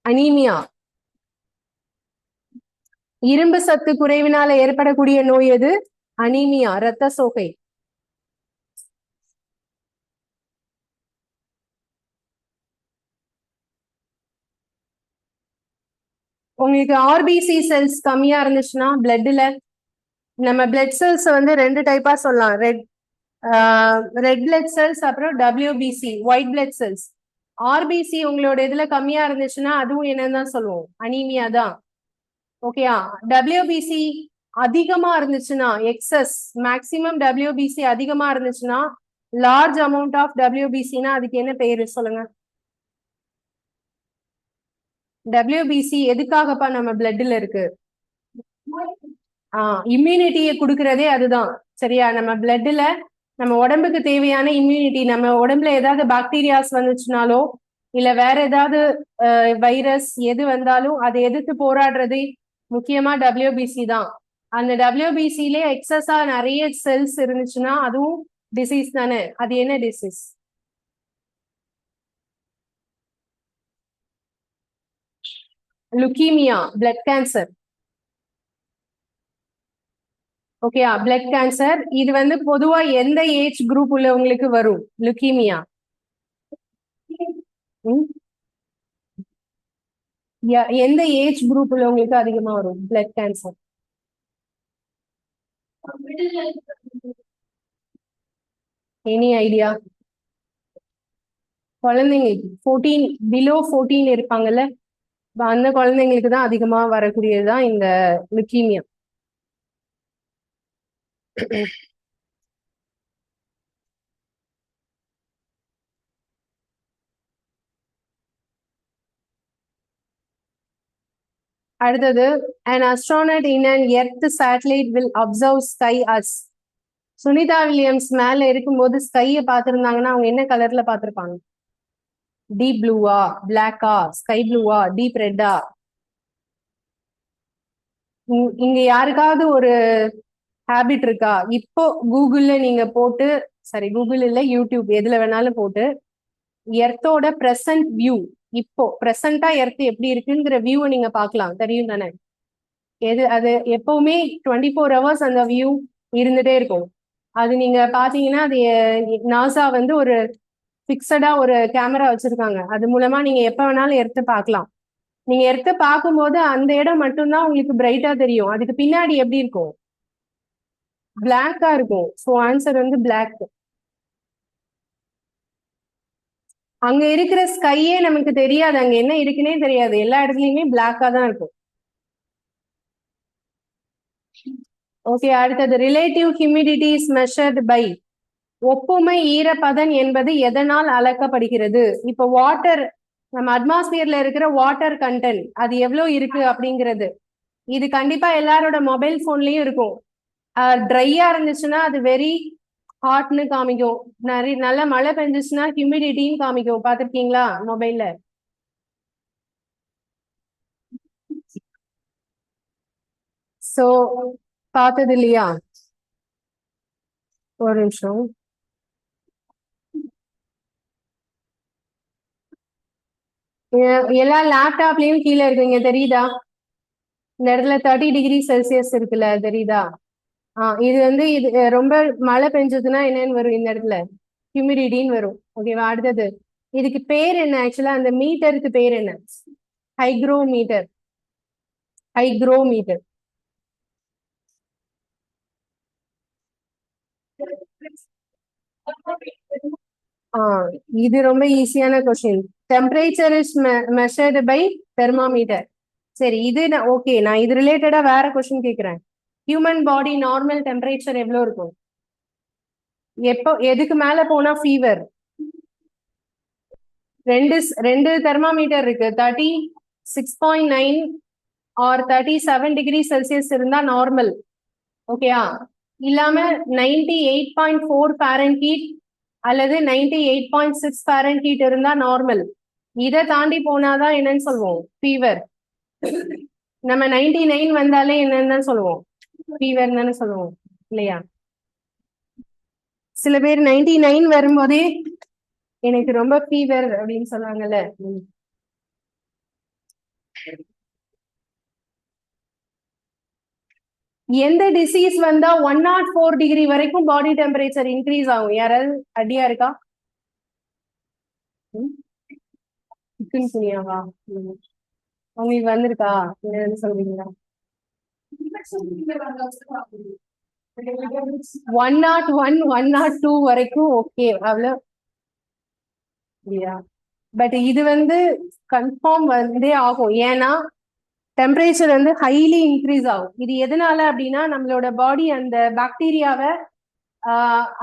anaemia. இரும்பு சத்து குறைவினால ஏற்படக்கூடிய நோய் எது? அனீமியா, இரத்த சோகை. உங்களுக்கு ஆர்பிசி செல்ஸ் கம்மியா இருந்துச்சுன்னா பிளட்ல, நம்ம பிளட் செல்ஸ் வந்து ரெண்டு டைப்பா சொல்லலாம். ரெட் பிளட் செல்ஸ், அப்புறம் WBC, white blood cells. RBC உங்களோட இதுல கம்மியா இருந்துச்சுன்னா அதுவும் என்னன்னு தான் சொல்லுவோம், அனீமியா தான். ஓகேயா? டபிள்யூபிசி அதிகமா இருந்துச்சுன்னா, எக்ஸஸ் மேக்சிமம் டபிள்யூபிசி அதிகமா இருந்துச்சுன்னா, லார்ஜ் அமௌண்ட் ஆஃப் டபிள்யூபிசினா அதுக்கு என்ன பேரு சொல்லுங்க? டபிள்யூபிசி எதுக்காகப்பா நம்ம பிளட்ல இருக்கு? இம்யூனிட்டியை கொடுக்கறதே அதுதான். சரியா? நம்ம பிளட்ல நம்ம உடம்புக்கு தேவையான இம்யூனிட்டி, நம்ம உடம்புல ஏதாவது பாக்டீரியாஸ் வந்துச்சுனாலோ இல்ல வேற ஏதாவது வைரஸ் எது வந்தாலும் அதை எதிர்த்து போராடுறது முக்கியமா டபிள்யூபிசி தான். அந்த டபிள்யூபிசிலே எக்ஸஸா நிறைய செல்ஸ் இருந்துச்சுன்னா அதுவும் டிசீஸ் தானே. அது என்ன டிசீஸ்? Leukaemia, blood cancer. ஓகேயா? பிளட் கேன்சர் இது வந்து பொதுவா எந்த ஏஜ் குரூப் உள்ளவங்களுக்கு வரும் லுக்கீமியா? எந்த ஏஜ் குரூப் உள்ளவங்களுக்கு அதிகமா வரும் பிளட் கேன்சர்? Any idea? குழந்தைங்களுக்கு 14 பிலோ 14 இருப்பாங்கல்ல, அந்த குழந்தைங்களுக்கு தான் அதிகமா வரக்கூடியதுதான் இந்த லுக்கீமியா. அடுத்தது, an astronaut in an earth satellite will observe sky as. Sunita Williams மேல இருக்கும்போது ஸ்கைய பாத்திருந்தாங்கன்னா அவங்க என்ன கலர்ல பாத்திருப்பாங்க? டீப் ப்ளூவா, பிளாக்கா, ஸ்கை ப்ளூவா, டீப் ரெட்டா? இங்க யாருக்காவது ஒரு ஹேபிட் இருக்கா? இப்போ கூகுள்ல நீங்க போட்டு, சரி கூகுள் இல்ல யூடியூப் எதுல வேணாலும் போட்டு எர்த்தோட பிரசன்ட் வியூ, இப்போ பிரசண்டா எர்த் எப்படி இருக்குங்கிற வியூவை நீங்க பார்க்கலாம். தெரியும் தானே? எது அது எப்பவுமே 24 hours அந்த வியூ இருந்துட்டே இருக்கும். அது நீங்க பாத்தீங்கன்னா அது நாசா வந்து ஒரு பிக்சடா ஒரு கேமரா வச்சிருக்காங்க. அது மூலமா நீங்க எப்ப வேணாலும் எர்த்த பார்க்கலாம். நீங்க எர்த்த பார்க்கும்போது அந்த இடம் மட்டும்தான் உங்களுக்கு பிரைட்டா தெரியும். அதுக்கு பின்னாடி எப்படி இருக்கும்? பிளாக்கா இருக்கும். ஸோ ஆன்சர் வந்து பிளாக். அங்க இருக்கிற ஸ்கையே நமக்கு தெரியாது, அங்க என்ன இருக்குன்னே தெரியாது. எல்லா இடத்துலயுமே பிளாக்கா தான் இருக்கும். ஓகே, அடுத்தது relative humidity is measured by. ஒப்புமை ஈரப்பதன் என்பது எதனால் அளக்கப்படுகிறது? இப்போ வாட்டர் நம்ம அட்மாஸ்பியர்ல இருக்கிற வாட்டர் கண்டென்ட் அது எவ்வளவு இருக்கு அப்படிங்கிறது. இது கண்டிப்பா எல்லாரோட மொபைல் போன்லயும் இருக்கும். ட்ரையா இருந்துச்சுன்னா அது வெரி ஹாட்னு காமிக்கும். நிறைய நல்ல மழை பெஞ்சிச்சுன்னா ஹியூமிடிட்டின்னு காமிக்கும். பாத்திருக்கீங்களா மொபைல்ல? சோ பார்த்தது இல்லையா? ஒரு நிமிஷம். எல்லா லேப்டாப்லயும் கீழே இருக்குங்க, தெரியுதா? இந்த இடத்துல 30°C இருக்குல்ல, தெரியுதா? இது வந்து இது ரொம்ப மழை பெஞ்சதுன்னா என்னன்னு வரும் இந்த இடத்துல? ஹியூமிடிட்டின்னு வரும். ஓகேவா? அடுத்தது இதுக்கு பேர் என்ன? ஆக்சுவலா அந்த மீட்டருக்கு பேர் என்ன? ஹைக்ரோமீட்டர். ஹைக்ரோமீட்டர். இது ரொம்ப ஈஸியான question. Temperature is measured by thermometer. சரி, இது ஓகே. நான் இது ரிலேட்டடா வேற கொஸ்டின் கேக்குறேன். ஹியூமன் பாடி நார்மல் டெம்பரேச்சர் எவ்வளவு இருக்கும்? எப்போ எதுக்கு மேல போனா ஃபீவர்? ரெண்டு ரெண்டு தெர்மாமீட்டர் இருக்கு. 36.9 ஆர் 37°C இருந்தா நார்மல். ஓகேயா? இல்லாம 98.4 ஃபாரன்ஹீட் அல்லது 98.6 ஃபாரன்ஹீட் இருந்தா நார்மல். இதை தாண்டி போனாதான் என்னன்னு சொல்லுவோம்? ஃபீவர். நம்ம 99 வந்தாலே என்னன்னு சொல்லுவோம்? ஃபீவர் தானே சொல்லுவோம், இல்லையா? சில பேர் 99 வரும்போதே எனக்கு ரொம்ப ஃபீவர் அப்படின்னு சொல்லுவாங்கல்ல. எந்த டிசீஸ் வந்தா 104° வரைக்கும் பாடி டெம்பரேச்சர் இன்க்ரீஸ் ஆகும்? யாராவது ஐடியா இருக்கா? புனியாவா? உங்களுக்கு வந்திருக்கா? என்னன்னு சொல்றீங்களா? 101, 102 வரைக்கும் ஓகே, அவ்வளவு இல்லையா? பட் இது வந்து கன்ஃபார்ம் வந்தே ஆகும். ஏன்னா டெம்பரேச்சர் வந்து ஹைலி இன்க்ரீஸ் ஆகும். இது எதனால அப்படின்னா நம்மளோட பாடி அந்த பாக்டீரியாவை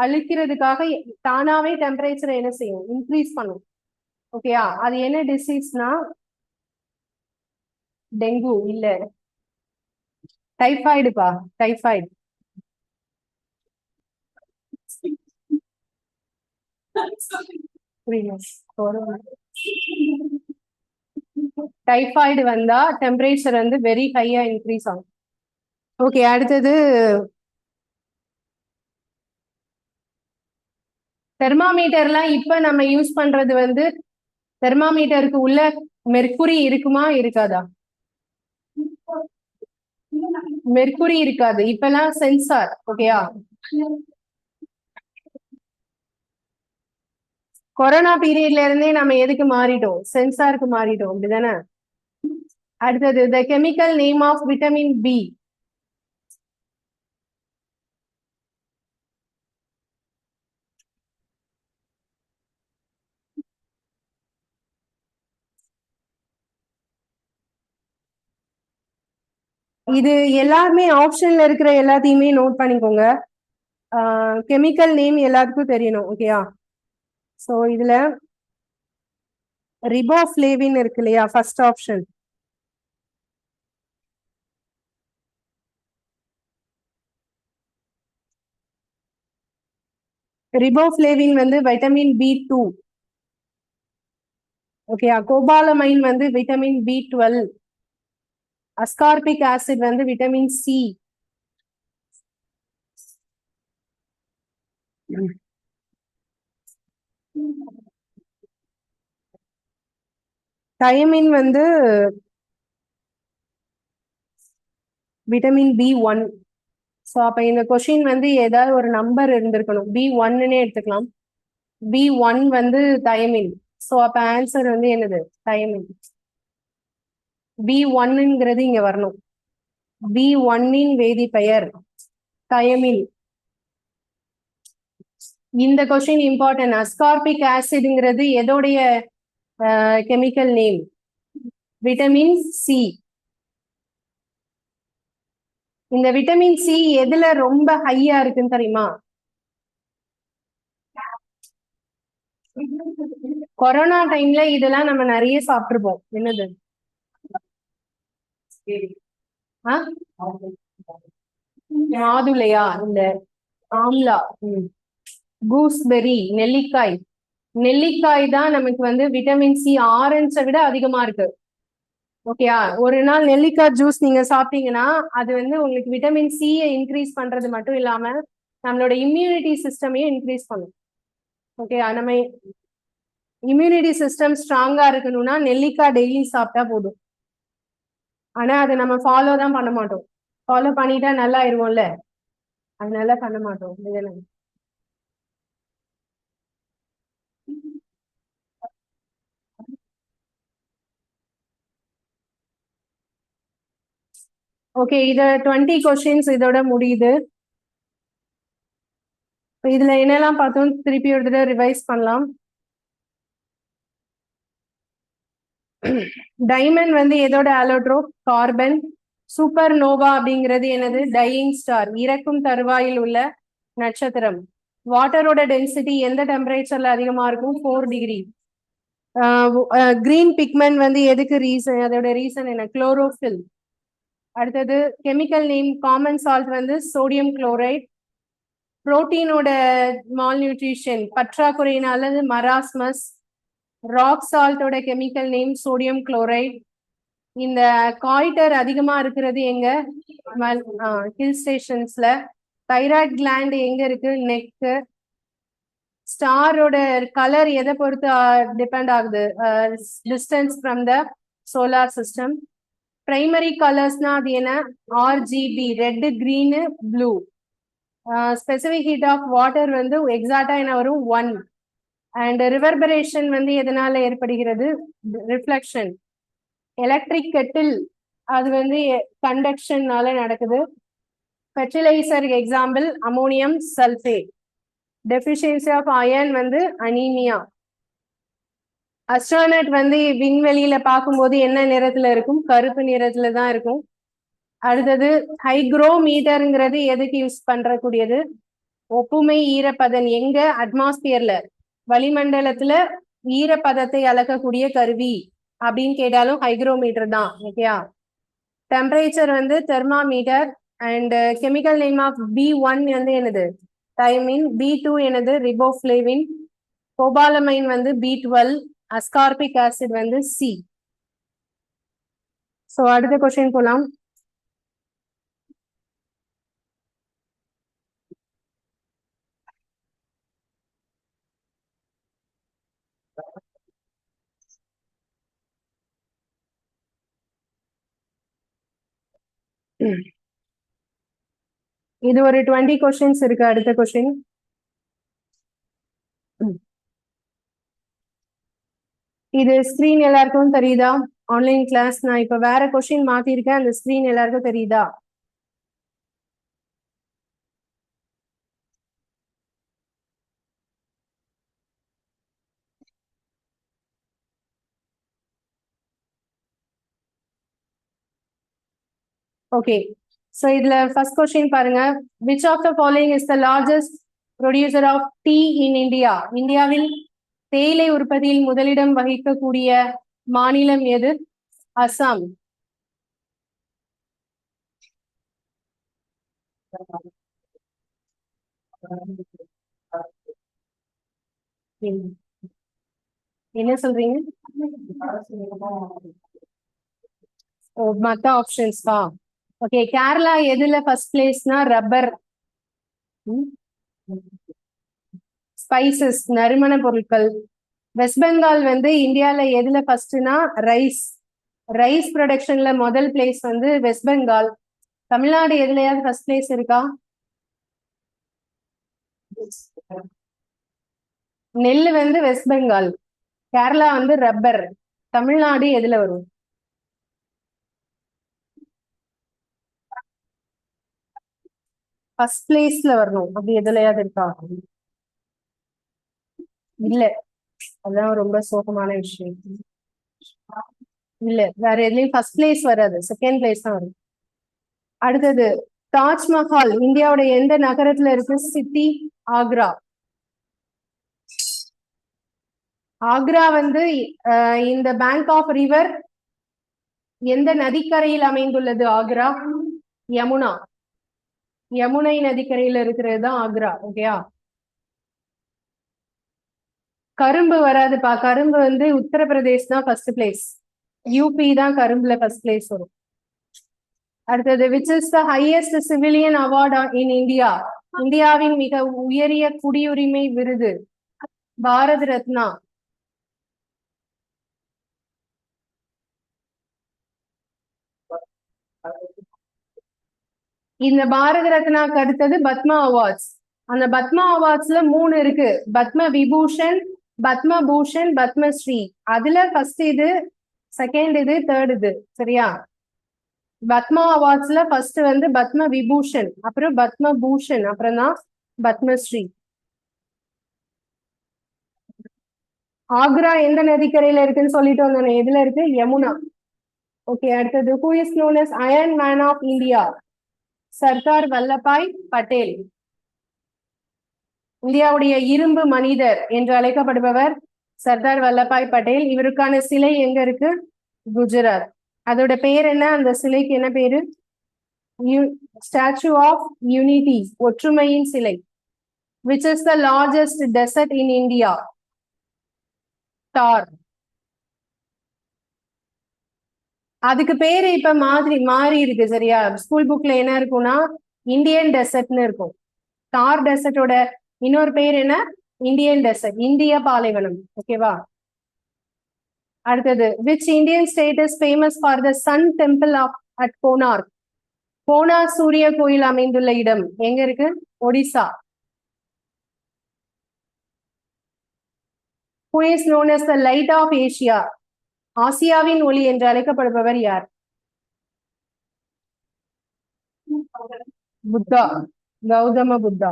அழிக்கிறதுக்காக தானாவே டெம்பரேச்சரை என்ன செய்யும்? இன்க்ரீஸ் பண்ணும். ஓகேயா? அது என்ன டிசீஸ்னா டெங்கு இல்ல, டைஃபாய்டுப்பா. டைஃபாய்டு. டைஃபாய்டு வந்தா டெம்பரேச்சர் வந்து வெரி ஹையா இன்க்ரீஸ் ஆகும். ஓகே, அடுத்தது தெர்மாமீட்டர்லாம் இப்ப நம்ம யூஸ் பண்றது வந்து தெர்மாமீட்டருக்கு உள்ள மெர்க்குரி இருக்குமா இருக்காதா? மெர்க்குரி இருக்காது. இப்பெல்லாம் சென்சார். ஓகேயா? கொரோனா பீரியட்ல இருந்தே நம்ம எதுக்கு மாறிட்டோம்? சென்சாருக்கு மாறிட்டோம், அப்படிதானே? அடுத்தது the chemical name of vitamin B. இது எல்லாருமே ஆப்ஷன்ல இருக்கிற எல்லாத்தையுமே நோட் பண்ணிக்கோங்க. கெமிக்கல் நேம் எல்லாத்துக்கும் தெரியணும். ஓகேயா? சோ இதுல ரிபோஃப்ளேவின் இருக்கு இல்லையா? First option. ரிபோஃப்ளேவின் வந்து வைட்டமின் B2. ஓகேயா? கோபாலமைன் வந்து விட்டமின் B12. அஸ்கார்பிக் ஆசிட் வந்து விட்டமின் சி. தயமின் வந்து விட்டமின் B1. ஸோ அப்ப இந்த கொஸ்டின் வந்து ஏதாவது ஒரு நம்பர் இருந்திருக்கணும். B1ன்னே எடுத்துக்கலாம். B1 வந்து தயமின். ஸோ அப்ப ஆன்சர் வந்து என்னது? தயமின். B1ங்கிறது இங்க வரணும். B1இன் வேதி பெயர் தயமின். இந்த கொஸ்டின் இம்பார்ட்டன்ட். அஸ்கார்பிக் ஆசிட்ங்கிறது எதோடைய கெமிக்கல் நேம்? Vitamin C. இந்த விட்டமின் சி எதுல ரொம்ப ஹையா இருக்குன்னு தெரியுமா? கொரோனா டைம்ல இதெல்லாம் நம்ம நிறைய சாப்பிட்டுருப்போம். என்னது? மாதுளையா? இந்த ஆம்லா, கூஸ்பெரி, நெல்லிக்காய். நெல்லிக்காய் தான் நமக்கு வந்து விட்டமின் சி ஆரஞ்சை விட அதிகமா இருக்கு. ஓகேயா? ஒரு நாள் நெல்லிக்காய் ஜூஸ் நீங்க சாப்பிட்டீங்கன்னா அது வந்து உங்களுக்கு விட்டமின் சியை இன்க்ரீஸ் பண்றது மட்டும் இல்லாம நம்மளோட இம்யூனிட்டி சிஸ்டமையும் இன்க்ரீஸ் பண்ணும். ஓகேயா? நம்ம இம்யூனிட்டி சிஸ்டம் ஸ்ட்ராங்கா இருக்கணும்னா நெல்லிக்காய் டெய்லி சாப்பிட்டா போதும். ஆனா அதை நம்ம ஃபாலோ தான் பண்ண மாட்டோம். ஃபாலோ பண்ணிட்டா நல்லா ஆயிருவோம்ல, அதனால பண்ண மாட்டோம். ஓகே, இது 20 கொஸ்டின்ஸ் இதோட முடியுது. இதுல என்னெல்லாம் பார்த்தோம் திருப்பி ஒரு தடவை ரிவைஸ் பண்ணலாம். டைமண்ட் வந்து எதோட ஆலோட்ரோப்? கார்பன். சூப்பர் நோவா அப்படிங்கிறது என்னது? டையிங் ஸ்டார், இறக்கும் தருவாயில் உள்ள நட்சத்திரம். வாட்டரோட டென்சிட்டி எந்த டெம்பரேச்சர்ல அதிகமா இருக்கும்? 4 டிகிரி. கிரீன் பிக்மெண்ட் வந்து எதுக்கு ரீசன்? அதோட ரீசன் என்ன? குளோரோஃபில். அடுத்தது கெமிக்கல் நேம் காமன் சால்ட் வந்து சோடியம் குளோரைட். புரோட்டீனோட மால் நியூட்ரிஷன் பற்றாக்குறையினால மராஸ்மஸ். ராக் சால்ட்டோட கெமிக்கல் நேம் சோடியம் குளோரைட். இந்த காய்டர் அதிகமா இருக்கிறது எங்க? ஹில் ஸ்டேஷன்ஸ்ல. தைராய்ட் கிளாண்ட் எங்க இருக்கு? நெக்கு. ஸ்டாரோட கலர் எதை பொறுத்து டிபெண்ட் ஆகுது? Distance from the solar system. Primary கலர்ஸ்னா அது என்ன? RGB, red, green, blue. Specific heat of water வந்து எக்ஸாக்டா என்ன வரும்? 1. அண்ட் ரிவர்பரேஷன் வந்து எதனால ஏற்படுகிறது? ரிஃப்ளெக்ஷன். எலக்ட்ரிக் கெட்டில் அது வந்து கண்டக்ஷன்னால நடக்குது. Fertilizer example ammonium sulphate. Deficiency of iron வந்து அனீமியா. அஸ்ட்ரானட் வந்து விண்வெளியில பார்க்கும்போது என்ன நிறத்துல இருக்கும்? கருப்பு நிறத்துல தான் இருக்கும். அடுத்தது ஹைக்ரோமீட்டர்ங்கிறது எதுக்கு யூஸ் பண்றக்கூடியது? ஒப்புமை ஈரப்பதன் எங்க? அட்மாஸ்பியர்ல, வளிமண்டலத்துல ஈரப்பதத்தை அளக்கக்கூடிய கருவி அப்படின்னு கேட்டாலும் ஹைக்ரோமீட்டர் தான். ஓகேயா? டெம்பரேச்சர் வந்து thermometer. And chemical name of B1 வந்து என்னது? தைமின். B2 என்னது? ரிபோஃப்ளேவின். கோபாலமைன் வந்து B12. அஸ்கார்பிக் ஆசிட் வந்து C. ஸோ அடுத்த கொஸ்டின் போலாம். இது ஒரு 20 கொஸ்டின்ஸ் இருக்கு. அடுத்த கொஸ்டின். இது ஸ்கிரீன் எல்லாருக்கும் தெரியுதா? ஆன்லைன் கிளாஸ் நான் இப்ப வேற கொஸ்டின் மாத்திருக்கேன். அந்த ஸ்கிரீன் எல்லாருக்கும் தெரியுதா? ஓகே, ஸோ இதுல ஃபர்ஸ்ட் கொஸ்டின் பாருங்க. Which of the following is the largest producer of tea in India? இந்தியாவில் தேயிலை உற்பத்தியில் முதலிடம் வகிக்கக்கூடிய மாநிலம் எது? அசாம். என்ன சொல்றீங்க? ஓ, மத்த ஆப்ஷன்ஸ்கா? ஓகே, கேரளா எதுல ஃபர்ஸ்ட் பிளேஸ்னா ரப்பர். ஸ்பைசஸ், நறுமண பொருட்கள். வெஸ்ட் பெங்கால் வந்து இந்தியால எதுல ஃபர்ஸ்ட்னா ரைஸ். ரைஸ் ப்ரொடக்ஷன்ல முதல் பிளேஸ் வந்து வெஸ்ட் பெங்கால். தமிழ்நாடு எதுலயாவது ஃபர்ஸ்ட் பிளேஸ் இருக்கா? நெல் வந்து வெஸ்ட் பெங்கால், கேரளா வந்து ரப்பர். தமிழ்நாடு எதுல வரும்? ஃபர்ஸ்ட் பிளேஸ்ல வரணும். அப்படி எதுலயாவது இருக்கா? இல்ல, அதான் ரொம்ப சோகமான விஷயம். இல்ல, வேற எதுலயும் ஃபர்ஸ்ட் பிளேஸ் வராது, செகண்ட் பிளேஸ் தான் வரும். அடுத்தது, தாஜ்மஹால் இந்தியாவோட எந்த நகரத்துல இருக்கு? சிட்டி, ஆக்ரா. ஆக்ரா வந்து இந்த பேங்க் ஆஃப் ரிவர் எந்த நதிக்கரையில் அமைந்துள்ளது? ஆக்ரா யமுனா, யமுனை நதிக்கரையில இருக்கிறது தான் ஆக்ரா. ஓகேயா? கரும்பு வராதுப்பா, கரும்பு வந்து உத்தரப்பிரதேஷ் தான் ஃபர்ஸ்ட் பிளேஸ், யூபி தான் கரும்புல ஃபர்ஸ்ட் பிளேஸ் வரும். அடுத்தது, which is the highest civilian award in India? இந்தியாவின் மிக உயரிய குடியுரிமை விருது பாரத் ரத்னா. இந்த பாரத ரத்னாக்கு அடுத்தது பத்மா அவார்ட்ஸ். அந்த பத்மா அவார்ட்ஸ்ல 3 இருக்கு, பத்ம விபூஷன், பத்ம பூஷன், பத்மஸ்ரீ. அதுல ஃபர்ஸ்ட் இது, செகண்ட் இது, தேர்ட் இது. சரியா? பத்மா அவார்ட்ஸ்ல ஃபர்ஸ்ட் வந்து பத்ம விபூஷன், அப்புறம் பத்ம பூஷன், அப்புறம் தான் பத்மஸ்ரீ. ஆக்ரா எந்த நதிக்கரையில இருக்குன்னு சொல்லிட்டு வந்தோம், எதுல இருக்கு? யமுனா. ஓகே, அடுத்தது, who is known as iron man of India? Sardar Vallabhbhai Patel. இந்தியாவுடைய இரும்பு மனிதர் என்று அழைக்கப்படுபவர் சர்தார் வல்லபாய் பட்டேல். இவருக்கான சிலை எங்க இருக்கு? குஜராத். அதோட பேர் என்ன? அந்த சிலைக்கு என்ன பேரு? ஸ்டாச்சு ஆஃப் யூனிட்டி, ஒற்றுமையின் சிலை. Which is the largest dessert in India? தார். அதுக்கு பேரு இப்ப மாறி இருக்கு. சரியா? ஸ்கூல் புக்ல என்ன இருக்கும்னா இந்தியன் டெசர்ட்னு இருக்கும். தார் டெசர்ட்டோட இன்னொரு பேர் என்ன? இந்தியன் டெசர்ட், இந்திய பாலைவனம். ஓகேவா? அடுத்தது, which Indian state is famous for the sun temple of at Konark? Konark சூரிய கோயில் அமைந்துள்ள இடம் எங்க இருக்கு? Odisha. Who is known as the light of Asia? ஆசியாவின் ஒளி என்று அழைக்கப்படுபவர் யார்? Buddha, Gautama Buddha.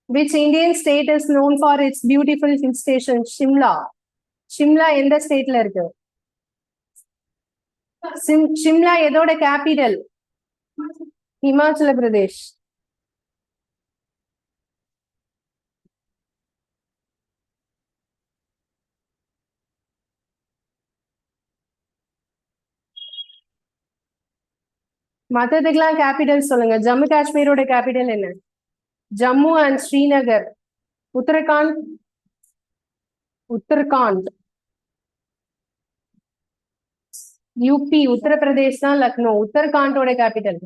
Which Indian state is known for its beautiful hill station? Shimla. Shimla எந்த ஸ்டேட்ல இருக்கு? ஷிம்லா எதோட கேபிட்டல்? ஹிமாச்சல பிரதேஷ். மத்ததுக்கெல்லாம் கேபிட்டல் சொல்லுங்க. ஜம்மு காஷ்மீரோட கேபிட்டல் என்ன? ஜம்மு அண்ட் ஸ்ரீநகர். உத்தரகாண்ட், உத்தரகாண்ட். யூபி, உத்தரப்பிரதேஷ் தான் லக்னோ. உத்தரகாண்டோட கேபிட்டல்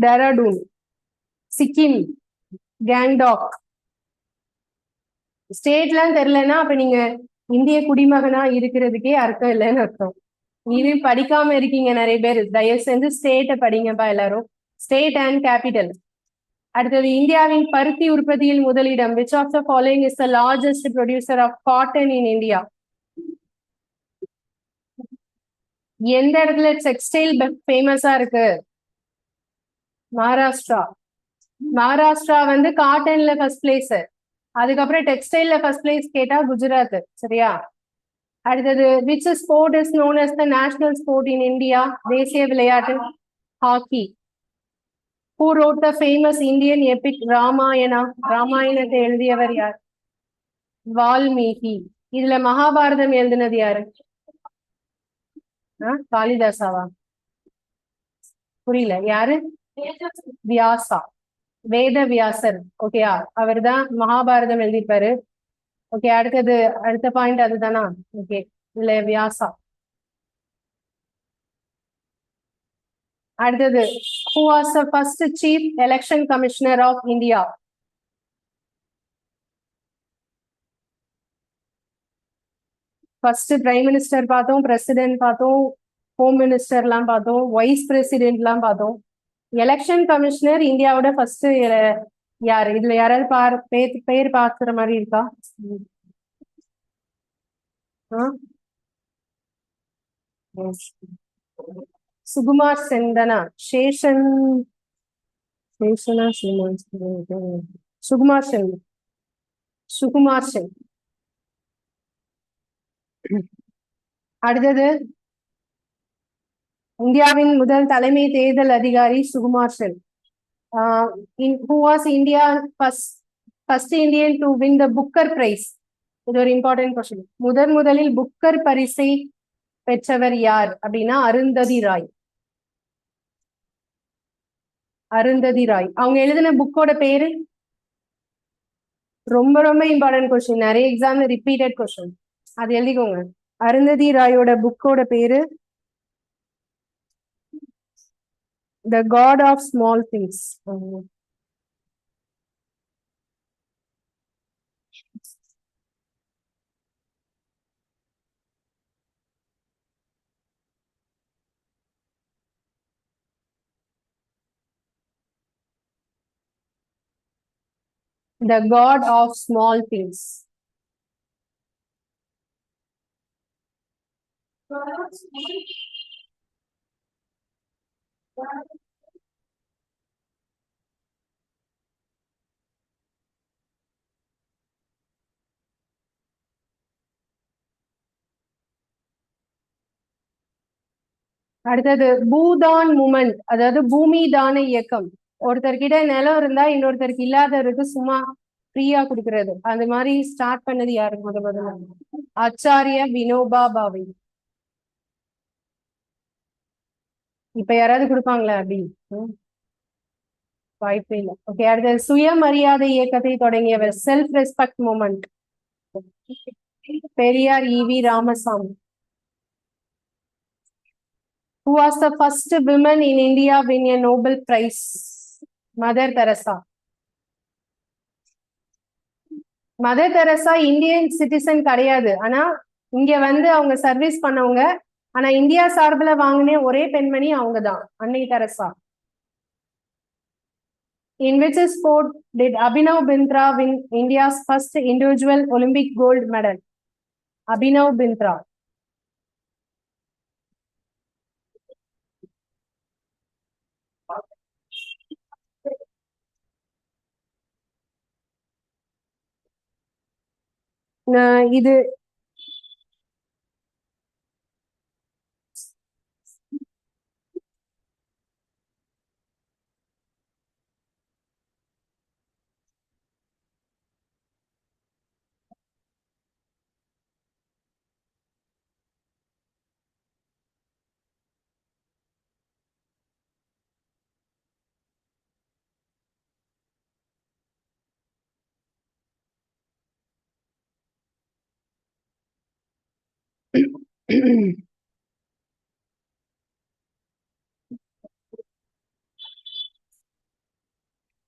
டேராடூன். சிக்கிம், கேங்டாக். ஸ்டேட்லாம் தெரியலன்னா அப்ப நீங்க இந்திய குடிமகனா இருக்கிறதுக்கே அர்த்தம் இல்லைன்னு அர்த்தம். இது படிக்காம இருக்கீங்க நிறைய பேர். தயவு செஞ்சு ஸ்டேட்டை படிங்கப்பா எல்லாரும். State and capital. அடுத்தது, இந்தியாவின் பருத்தி உற்பத்தியில் முதலிடம். Which of the following is the largest producer of cotton in India? எந்த இடத்துல டெக்ஸ்டைல் ஃபேமஸா இருக்கு? மகாராஷ்டிரா. மகாராஷ்டிரா வந்து காட்டன்ல ஃபர்ஸ்ட் பிளேஸ். அதுக்கப்புறம் டெக்ஸ்டைல்ல ஃபர்ஸ்ட் பிளேஸ் கேட்டா குஜராத். சரியா? அடுத்தது, which sport is known as the national sport in India? தேசிய விளையாட்டு hockey. Who wrote the famous Indian epic Ramayana? ராமாயணத்தை எழுதியவர் யார்? வால்மீகி. இதுல மகாபாரதம் எழுதினது யாரு? காளிதாசாவா? புரியல, யாரு? வியாசா, வேத வியாசர். ஓகேயா? அவர் தான் மகாபாரதம் எழுதியிருப்பாரு. ஓகே, அடுத்தது, அடுத்த பாயிண்ட் அதுதானா? ஓகே, இல்ல வியாசா. அடுத்தது, who was the first chief election commissioner of India? First prime minister பார்த்தோம், பிரசிடென்ட் பார்த்தோம், ஹோம் மினிஸ்டர்லாம் பார்த்தோம், வைஸ் பிரசிடென்ட்லாம் பார்த்தோம். எலெக்ஷன் கமிஷனர் இந்தியாவோட ஃபர்ஸ்ட் யாரு? இதுல யாராவது பேர் பாக்குற மாதிரி இருக்கா? சுகுமார் சென்தனா, சேஷன், சேஷனா, சுகுமார் சென், சுகுமார் சென். அடுத்தது, இந்தியாவின் முதல் தலைமை தேர்தல் அதிகாரி Sukumar Sen. who was India first Indian to win the Booker Prize? இது ஒரு இம்பார்ட்டன்ட் கொஸ்டின். முதலில் புக்கர் பரிசை பெற்றவர் யார் அப்படின்னா அருந்ததி ராய். அருந்ததி ராய். அவங்க எழுதின புக்கோட பேரு ரொம்ப ரொம்ப இம்பார்ட்டன்ட் கொஸ்டின், நிறைய எக்ஸாம்ல ரிப்பீட்டட் கொஸ்டின், அது எழுதிக்கோங்க. அருந்ததி ராயோட புக்கோட பேரு The God of Small Things. The God of Small Things. அடுத்தது பூதான் மூமெண்ட், அதாவது பூமி தான இயக்கம். ஒருத்தர்கிட்ட நிலம் இருந்தா இன்னொருத்தருக்கு இல்லாதவருக்கு சும்மா ஃப்ரீயா கொடுக்கறது, அந்த மாதிரி ஸ்டார்ட் பண்ணது யாரு முதல்ல? ஆச்சாரிய வினோபா பாவே. இப்ப யாராவது கொடுப்பாங்களா அப்படி? வாய்ப்பே இல்லை. ஓகே, அடுத்தது சுயமரியாதை இயக்கத்தை தொடங்கியவர், self respect movement, Periyar E V Ramasamy. Who was the first woman in India win a Nobel Prize? Mother Teresa. Mother Teresa Indian citizen கிடையாது, ஆனா இங்க வந்து அவங்க சர்வீஸ் பண்ணவங்க. ஆனா இந்தியா சார்பில் வாங்கின ஒரே பெண்மணி அவங்கதான், அன்னை Teresa. In which sport did Abhinav Bindra win India's first individual Olympic gold medal? Abhinav Bindra. இது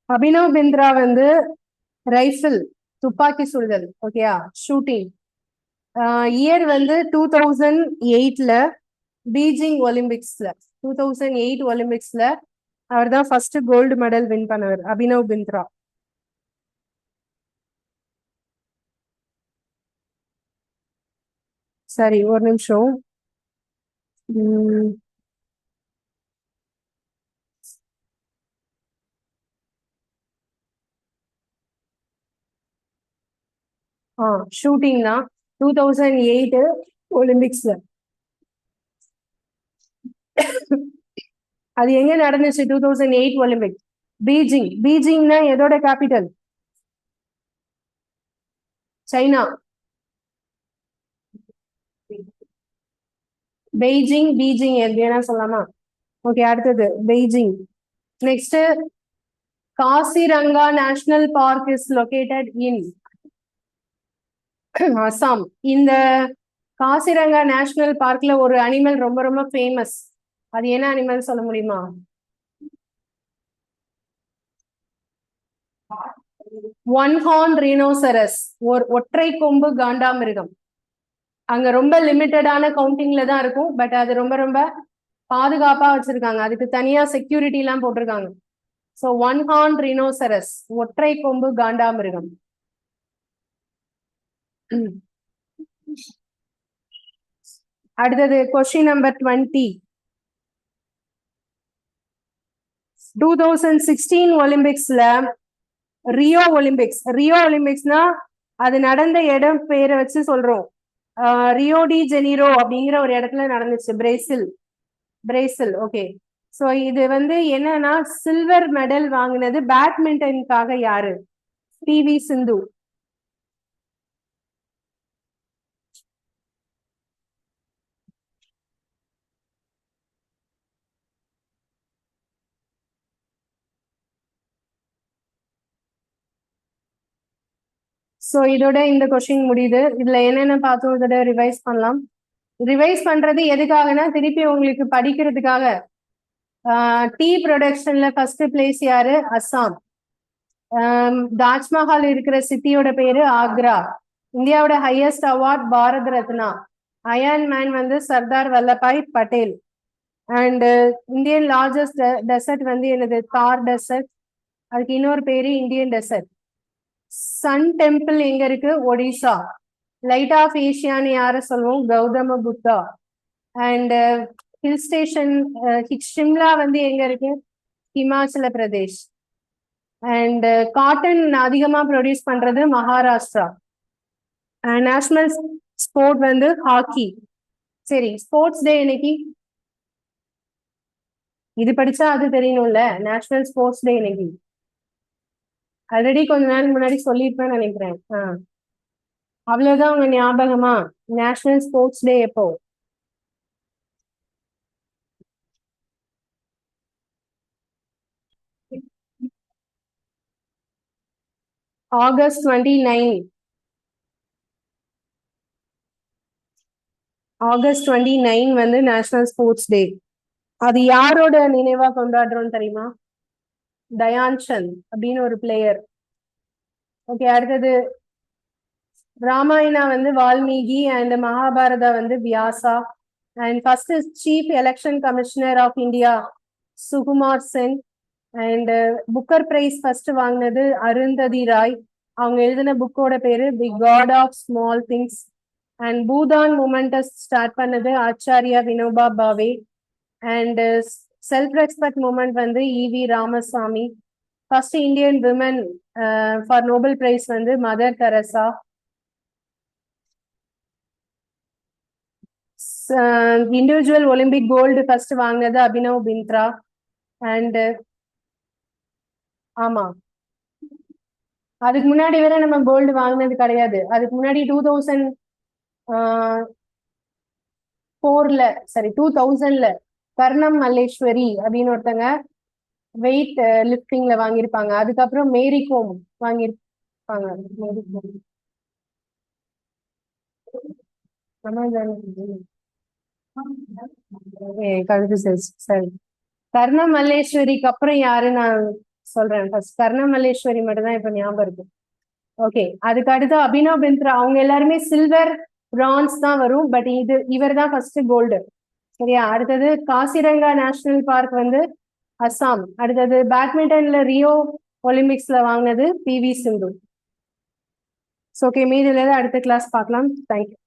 அபினவ் பிந்த்ரா வந்து ரைஃபிள், துப்பாக்கி சுடுதல், ஓகேயா, ஷூட்டிங். இயர் வந்து 2008ல பீஜிங் ஒலிம்பிக்ஸ்ல, 2008 ஒலிம்பிக்ஸ்ல அவர் தான் ஃபர்ஸ்ட் கோல்டு மெடல் வின் பண்ணவர், அபினவ் பிந்த்ரா. சரி, ஒரு நிமிஷம். ஷூட்டிங் தான் 2008 ஒலிம்பிக்ஸ்ல. அது எங்க நடந்துச்சு? 2008 ஒலிம்பிக் பீஜிங். பீஜிங்னா எதோட கேபிட்டல்? சைனா. பெய்ஜிங், பீஜிங் எப்படின்னா சொல்லலாமா? ஓகே, அடுத்தது Beijing. Next, Kaziranga national park is located இன் அசாம். இந்த காசிரங்கா நேஷனல் பார்க்ல ஒரு அனிமல் ரொம்ப ரொம்ப ஃபேமஸ், அது என்ன அனிமல் சொல்ல முடியுமா? ஒன் ஹார்ன் ரீனோசரஸ், ஒரு ஒற்றை கொம்பு காண்டாமிருகம். அங்க ரொம்ப லிமிட்டடான கவுண்டிங்ல தான் இருக்கும், பட் அது ரொம்ப ரொம்ப பாதுகாப்பா வச்சிருக்காங்க, அதுக்கு தனியா செக்யூரிட்டி எல்லாம் போட்டிருக்காங்க. சோ ஒன் ஹார்ன் ரீனோசரஸ், ஒற்றை கொம்பு காண்டாமிருகம். அடுத்தது கொஸ்டின் நம்பர் 20. 2016 ஒலிம்பிக்ஸ்ல ரியோ ஒலிம்பிக்ஸ்னா அது நடந்த இடம் பேரை வச்சு சொல்றோம். ரியோ டி ஜெனீரோ அப்படிங்கிற ஒரு இடத்துல நடந்துச்சு, பிரேசில். ஓகே, சோ இது வந்து என்னன்னா சில்வர் மெடல் வாங்கினது பேட்மிண்டனுக்காக யாரு? பிவி சிந்து. சோ இதோட இந்த கொஸ்டின் முடியுது. இதுல என்னென்ன பார்த்தோம் இதோட ரிவைஸ் பண்ணலாம். ரிவைஸ் பண்றது எதுக்காகனா திருப்பி உங்களுக்கு படிக்கிறதுக்காக. டீ ப்ரொடக்ஷன்ல ஃபர்ஸ்ட் பிளேஸ் யாரு? அஸ்ஸாம். தாஜ்மஹால் இருக்கிற சிட்டியோட பேரு ஆக்ரா. இந்தியாவோட highest award Bharat Ratna. Iron man வந்து Sardar Vallabhbhai Patel. And Indian largest desert வந்து என்னது? தார் டெசர்ட். அதுக்கு இன்னொரு பேரு இந்தியன் டெசர்ட். சன் டெம்பிள் எங்க இருக்கு? ஒடிசா. லைட் ஆஃப் ஏஷியான்னு யார சொல்லுவோம்? Gautama Buddha. And hill station Shimla வந்து எங்க இருக்கு? ஹிமாச்சல பிரதேஷ். அண்ட் காட்டன் அதிகமா ப்ரொடியூஸ் பண்றது மகாராஷ்டிரா. நேஷனல் ஸ்போர்ட் வந்து ஹாக்கி. சரி, ஸ்போர்ட்ஸ் டே இன்னைக்கு. இது படிச்சா அது தெரியணும்ல. நேஷனல் ஸ்போர்ட்ஸ் டே இன்னைக்கு. ஆல்ரெடி கொஞ்ச நாளுக்கு முன்னாடி சொல்லிருப்பேன்னு நினைக்கிறேன். அவ்வளவுதான் உங்க ஞாபகமா? நேஷனல் ஸ்போர்ட்ஸ் டே எப்போ? ஆகஸ்ட் 29. ஆகஸ்ட் 29 வந்து நேஷனல் ஸ்போர்ட்ஸ் டே. அது யாரோட நினைவா கொண்டாடுறோம் தெரியுமா? தயான் சந்த் அப்படின்னு ஒரு பிளேயர். ஓகே, அடுத்தது ராமாயணா வந்து வால்மீகி அண்ட் மகாபாரதா வந்து Vyasa. And first chief election commissioner of India Sukumar Sen. And Booker prize first வாங்கினது அருந்ததி ராய். அவங்க எழுதின புக்கோட பேரு the God of small things. And Bhoodan movement start பண்ணது Acharya Vinoba Bhave. And self respect movement வந்து E V Ramasamy. First Indian women for Nobel prize வந்து Mother Teresa. Individual Olympic gold first வாங்கினது அபினவ் பிந்த்ரா. அண்ட் ஆமா, அதுக்கு முன்னாடி வரை நம்ம கோல்டு வாங்கினது கிடையாது. அதுக்கு முன்னாடி 2004ல, சாரி 2000ல கர்ணம் மல்லேஸ்வரி அப்படின்னு ஒருத்தங்க வெயிட் லிஃப்டிங்ல வாங்கியிருப்பாங்க. அதுக்கப்புறம் மேரி கோம் வாங்கியிருப்பாங்க. மேரி கோம். சரி, கர்ண மல்லேஸ்வரிக்கு அப்புறம் யாரு நான் சொல்றேன். ஃபர்ஸ்ட் கர்ண மல்லேஸ்வரி மட்டும் தான் இப்ப ஞாபகம் இருக்கு. ஓகே, அதுக்கு அடுத்து அபினவ் பிந்த்ரா. அவங்க எல்லாருமே சில்வர் பிரான்ஸ் தான் வரும். பட் இவர் தான் ஃபர்ஸ்ட் கோல்டு. சரியா? அடுத்தது காசிரங்கா நேஷனல் பார்க் வந்து அஸ்ஸாம். அடுத்தது பேட்மிண்டன்ல ரியோ ஒலிம்பிக்ஸ்ல வாங்கினது பிவி சிந்து. ஓகே, மீதில அடுத்த கிளாஸ் பார்க்கலாம். தேங்க்யூ.